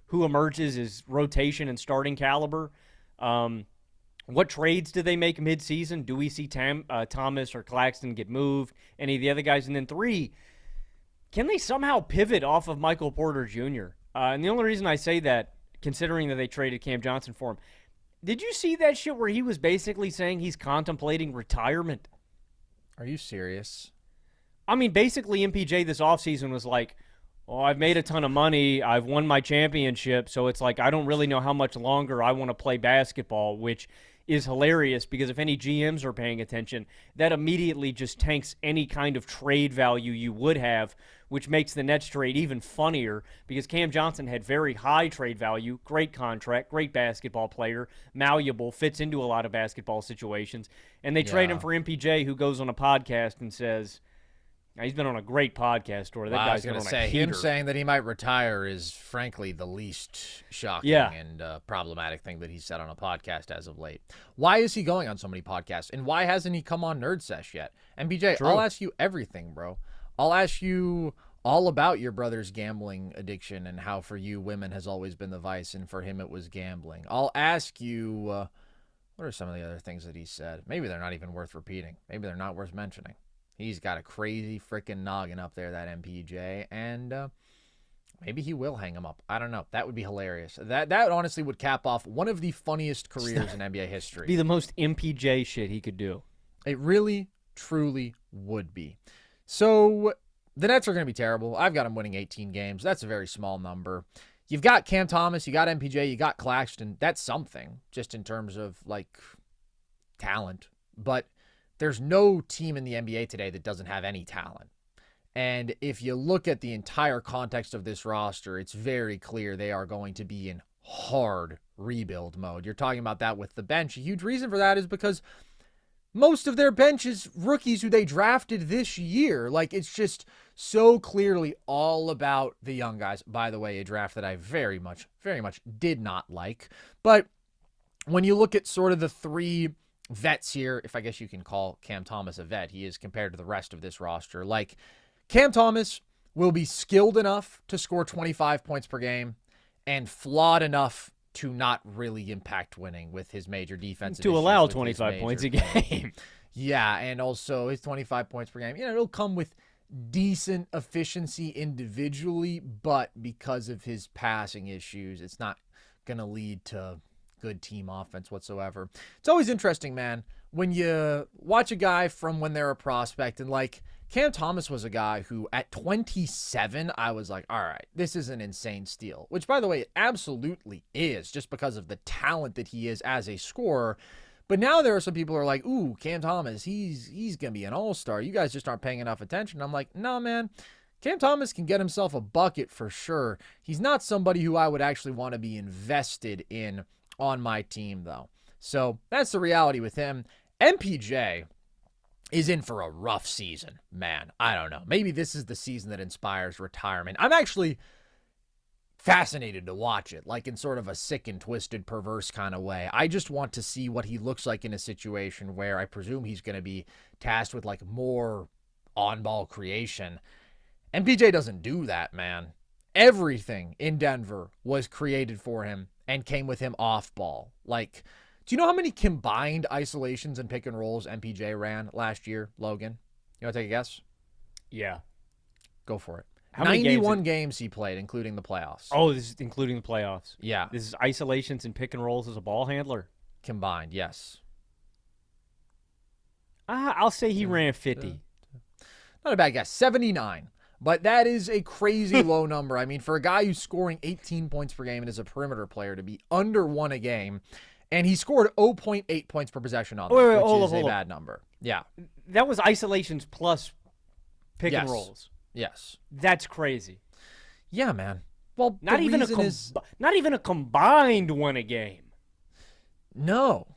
Who emerges as rotation and starting caliber? What trades do they make midseason? Do we see Thomas or Claxton get moved? Any of the other guys? And then 3, can they somehow pivot off of Michael Porter Jr.? And the only reason I say that, considering that they traded Cam Johnson for him, did you see that shit where he was basically saying he's contemplating retirement? Are you serious? I mean, basically MPJ this offseason was like, oh, I've made a ton of money. I've won my championship. So it's like, I don't really know how much longer I want to play basketball, which is hilarious because if any GMs are paying attention, that immediately just tanks any kind of trade value you would have, which makes the Nets trade even funnier because Cam Johnson had very high trade value, great contract, great basketball player, malleable, fits into a lot of basketball situations, and they trade him for MPJ, who goes on a podcast and says, he's been on a great podcast tour. That guy's going to say him saying that he might retire is frankly the least shocking and problematic thing that he's said on a podcast as of late. Why is he going on so many podcasts, and why hasn't he come on Nerd Sesh yet? MPJ, I'll ask you everything, bro. I'll ask you all about your brother's gambling addiction and how for you women has always been the vice and for him it was gambling. I'll ask you what are some of the other things that he said. Maybe they're not even worth repeating. Maybe they're not worth mentioning. He's got a crazy freaking noggin up there, that MPJ, and maybe he will hang him up. I don't know. That would be hilarious. That honestly would cap off one of the funniest careers in NBA history. Be the most MPJ shit he could do. It really, truly would be. So the Nets are going to be terrible. I've got them winning 18 games. That's a very small number. You've got Cam Thomas, you got MPJ, you got Claxton. That's something, just in terms of, talent. But there's no team in the NBA today that doesn't have any talent. And if you look at the entire context of this roster, it's very clear they are going to be in hard rebuild mode. You're talking about that with the bench. A huge reason for that is because most of their bench is rookies who they drafted this year. It's just so clearly all about the young guys. By the way, a draft that I very much did not like. But when you look at sort of the 3 vets here, if I guess you can call Cam Thomas a vet, he is compared to the rest of this roster. Cam Thomas will be skilled enough to score 25 points per game and flawed enough to not really impact winning with his major defensive to allow 25 points a game. Yeah, and also his 25 points per game, it'll come with decent efficiency individually, but because of his passing issues, it's not going to lead to good team offense whatsoever. It's always interesting, man, when you watch a guy from when they're a prospect, and like Cam Thomas was a guy who at 27, I was like, all right, this is an insane steal, which by the way, it absolutely is just because of the talent that he is as a scorer. But now there are some people who are like, ooh, Cam Thomas, he's going to be an all-star. You guys just aren't paying enough attention. I'm like, no, man. Cam Thomas can get himself a bucket for sure. He's not somebody who I would actually want to be invested in on my team, though. So that's the reality with him. MPJ is in for a rough season, man. I don't know. Maybe this is the season that inspires retirement. I'm actually fascinated to watch it, like in sort of a sick and twisted, perverse kind of way. I just want to see what he looks like in a situation where I presume he's going to be tasked with like more on-ball creation. MPJ doesn't do that, man. Everything in Denver was created for him and came with him off ball. Like, do you know how many combined isolations and pick and rolls MPJ ran last year, Logan? You want to take a guess? Yeah. Go for it. How many 91 games he played, including the playoffs. Oh, this is including the playoffs. Yeah. This is isolations and pick and rolls as a ball handler? Combined, yes. I'll say he ran 50. Not a bad guess. 79. But that is a crazy low number. I mean, for a guy who's scoring 18 points per game and is a perimeter player to be under 1 a game, and he scored 0.8 points per possession on them, which is a bad number. Yeah. That was isolations plus pick and rolls. Yes. That's crazy. Yeah, man. Well, not even a combined 1 a game. No.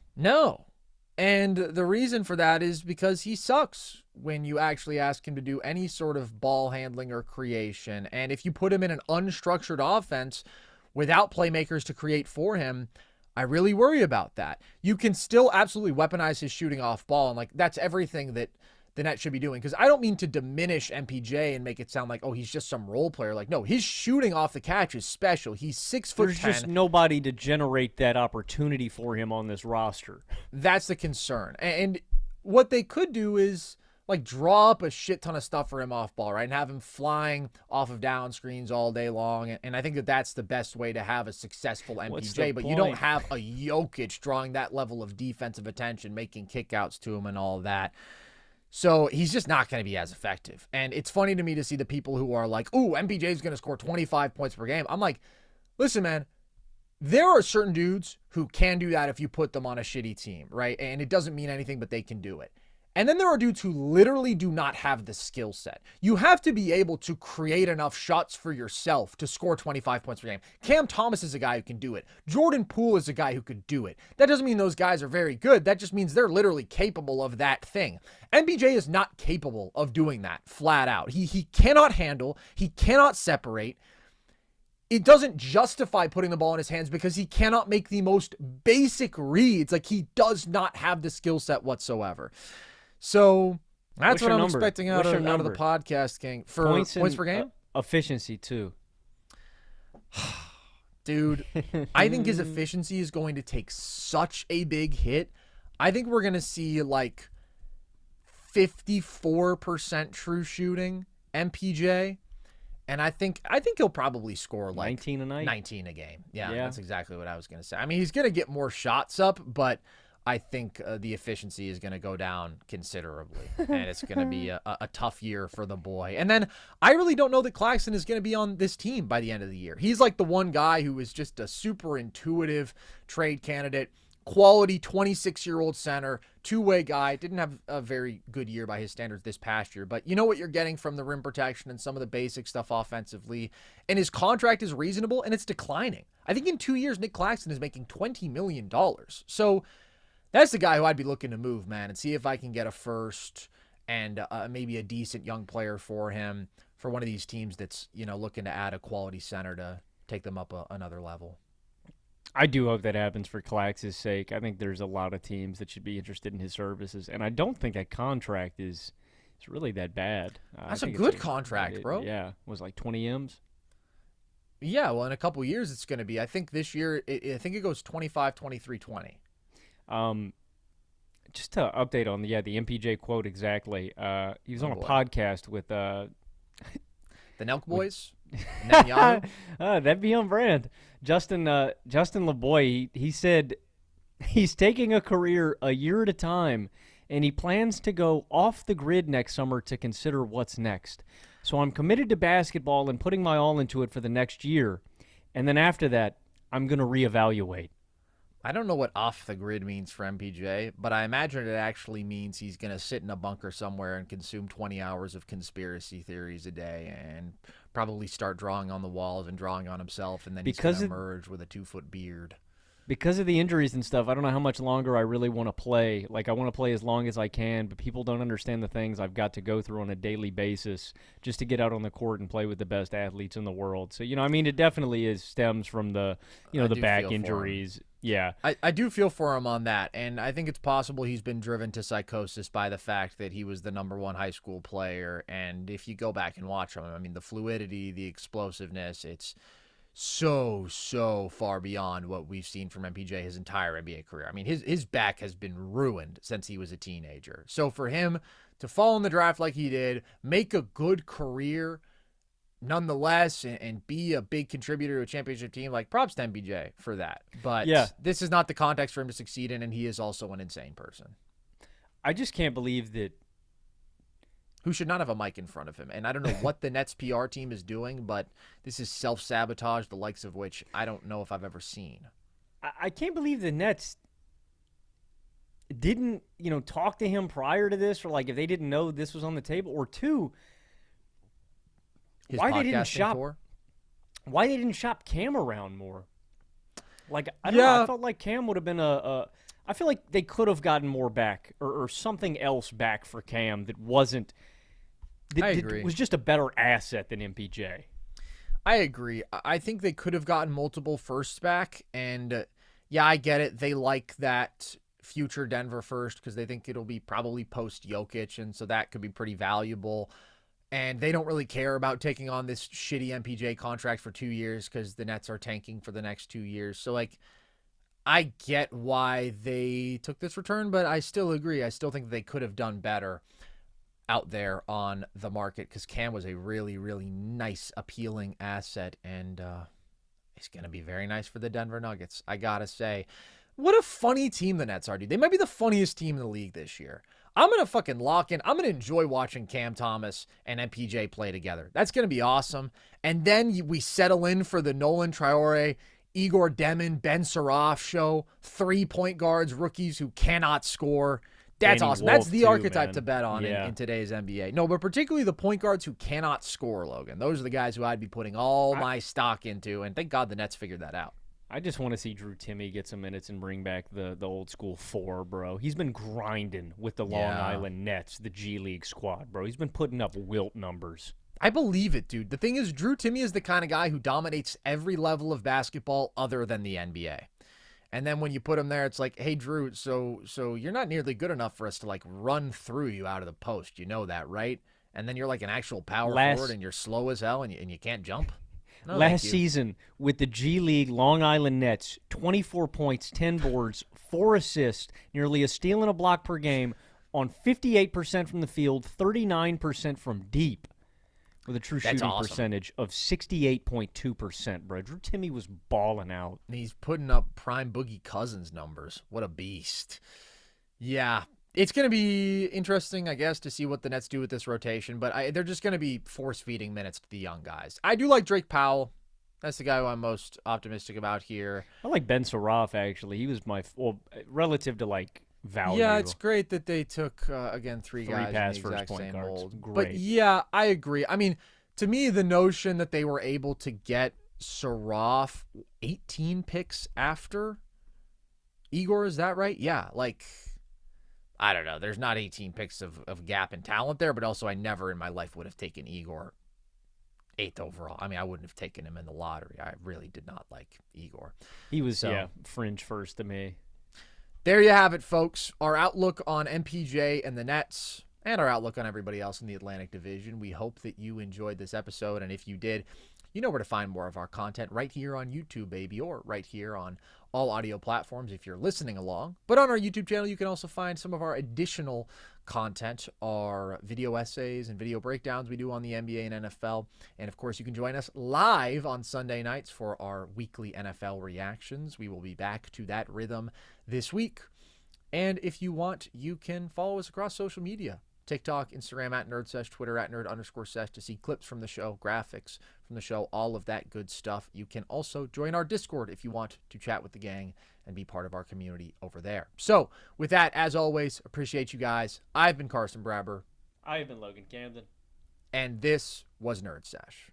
And the reason for that is because he sucks when you actually ask him to do any sort of ball handling or creation. And if you put him in an unstructured offense without playmakers to create for him, I really worry about that. You can still absolutely weaponize his shooting off ball, and like that's everything that the Nets should be doing. Because I don't mean to diminish MPJ and make it sound like, oh, he's just some role player. Like, no, his shooting off the catch is special. He's 6'10". There's just nobody to generate that opportunity for him on this roster. That's the concern. And what they could do is like draw up a shit ton of stuff for him off ball, right? And have him flying off of down screens all day long. And I think that that's the best way to have a successful MPJ. But you don't have a Jokic drawing that level of defensive attention, making kickouts to him and all that. So he's just not going to be as effective. And it's funny to me to see the people who are like, ooh, MPJ is going to score 25 points per game. I'm like, listen, man, there are certain dudes who can do that if you put them on a shitty team, right? And it doesn't mean anything, but they can do it. And then there are dudes who literally do not have the skill set. You have to be able to create enough shots for yourself to score 25 points per game. Cam Thomas is a guy who can do it. Jordan Poole is a guy who could do it. That doesn't mean those guys are very good. That just means they're literally capable of that thing. MPJ is not capable of doing that flat out. He cannot handle. He cannot separate. It doesn't justify putting the ball in his hands because he cannot make the most basic reads. Like, he does not have the skill set whatsoever. So that's what I'm expecting out of the podcast, King. For points per game? Efficiency, too. Dude, I think his efficiency is going to take such a big hit. I think we're going to see like 54% true shooting MPJ. And I think he'll probably score like 19 a night? 19 a game. Yeah, that's exactly what I was going to say. I mean, he's going to get more shots up, but I think the efficiency is going to go down considerably, and it's going to be a tough year for the boy. And then I really don't know that Claxton is going to be on this team by the end of the year. He's like the one guy who is just a super intuitive trade candidate, quality 26-year-old center, two-way guy. Didn't have a very good year by his standards this past year, but you know what you're getting from the rim protection and some of the basic stuff offensively. And his contract is reasonable, and it's declining. I think in 2 years, Nick Claxton is making $20 million. So that's the guy who I'd be looking to move, man, and see if I can get a first and maybe a decent young player for him for one of these teams that's, you know, looking to add a quality center to take them up another level. I do hope that happens for Clax's sake. I think there's a lot of teams that should be interested in his services, and I don't think that contract is really that bad. That's a good contract, bro. Yeah, it was like 20 M's. Yeah, well, in a couple years it's going to be. I think this year, I think it goes 25, 23, 20. Just to update on the MPJ quote exactly. He was on a podcast with the Nelk Boys. Netanyahu. That'd be on brand. Justin LeBoy. He said he's taking a career a year at a time, and he plans to go off the grid next summer to consider what's next. So I'm committed to basketball and putting my all into it for the next year, and then after that, I'm going to reevaluate. I don't know what off the grid means for MPJ, but I imagine it actually means he's going to sit in a bunker somewhere and consume 20 hours of conspiracy theories a day and probably start drawing on the walls and drawing on himself, and then he's going to emerge with a 2-foot beard. Because of the injuries and stuff, I don't know how much longer I really want to play. Like, I want to play as long as I can, but people don't understand the things I've got to go through on a daily basis just to get out on the court and play with the best athletes in the world. So, it definitely stems from the back injuries. Yeah. I do feel for him on that, and I think it's possible he's been driven to psychosis by the fact that he was the number one high school player, and if you go back and watch him, the fluidity, the explosiveness, it's so far beyond what we've seen from MPJ his entire NBA career. His back has been ruined since he was a teenager. So for him to fall in the draft like he did, make a good career nonetheless, and be a big contributor to a championship team, like, props to MPJ for that. But this is not the context for him to succeed in, and he is also an insane person. I just can't believe that. Who should not have a mic in front of him. And I don't know what the Nets PR team is doing, but this is self-sabotage, the likes of which I don't know if I've ever seen. I can't believe the Nets didn't, talk to him prior to this, or like if they didn't know this was on the table, or two, why they didn't shop Cam around more. Like, I don't know, I felt like Cam would have been I feel like they could have gotten more back or something else back for Cam that wasn't that was just a better asset than MPJ. I agree. I think they could have gotten multiple firsts back, and I get it. They like that future Denver first because they think it'll be probably post Jokic, and so that could be pretty valuable. And they don't really care about taking on this shitty MPJ contract for 2 years because the Nets are tanking for the next 2 years. So, I get why they took this return, but I still agree. I still think they could have done better out there on the market because Cam was a really, really nice, appealing asset, and it's going to be very nice for the Denver Nuggets, I got to say. What a funny team the Nets are, dude. They might be the funniest team in the league this year. I'm going to fucking lock in. I'm going to enjoy watching Cam Thomas and MPJ play together. That's going to be awesome. And then we settle in for the Nolan Traore, Igor Demin, Ben Saraf show. 3 point guards, rookies who cannot score. That's Danny awesome. Wolf That's the too, archetype man. to bet on in today's NBA. No, but particularly the point guards who cannot score, Logan. Those are the guys who I'd be putting all my stock into, and thank God the Nets figured that out. I just want to see Drew Timme get some minutes and bring back the old school 4, bro. He's been grinding with the Long Island Nets, the G League squad, bro. He's been putting up wilt numbers. I believe it, dude. The thing is, Drew Timme is the kind of guy who dominates every level of basketball other than the NBA. And then when you put him there, it's like, hey, Drew, so you're not nearly good enough for us to, run through you out of the post. You know that, right? And then you're like an actual power forward, and you're slow as hell, and you can't jump. No, last season with the G League Long Island Nets, 24 points, 10 boards, 4 assists, nearly a steal and a block per game on 58% from the field, 39% from deep, with a true shooting percentage of 68.2%, bro. Drew Timme was balling out. And he's putting up prime Boogie Cousins numbers. What a beast. Yeah. It's going to be interesting, I guess, to see what the Nets do with this rotation, but they're just going to be force-feeding minutes to the young guys. I do like Drake Powell. That's the guy who I'm most optimistic about here. I like Ben Saraf, actually. He was relative to, value. Yeah, it's great that they took, again, three guys pass in the exact first same point guards. mold. Great. But, yeah, I agree. To me, the notion that they were able to get Saraf 18 picks after Igor, is that right? Yeah, I don't know. There's not 18 picks of gap in talent there, but also I never in my life would have taken Igor 8th overall. I wouldn't have taken him in the lottery. I really did not like Igor. He was, fringe first to me. There you have it, folks. Our outlook on MPJ and the Nets, and our outlook on everybody else in the Atlantic Division. We hope that you enjoyed this episode, and if you did, you know where to find more of our content right here on YouTube, baby, or right here on all audio platforms if you're listening along. But on our YouTube channel, you can also find some of our additional content, our video essays and video breakdowns we do on the NBA and NFL. And of course, you can join us live on Sunday nights for our weekly NFL reactions. We will be back to that rhythm this week. And if you want, you can follow us across social media. TikTok, Instagram at NerdSesh, Twitter at Nerd_Sesh to see clips from the show, graphics from the show, all of that good stuff. You can also join our Discord if you want to chat with the gang and be part of our community over there. So with that, as always, appreciate you guys. I've been Carson Brabber. I've been Logan Camden. And this was Nerd Sesh.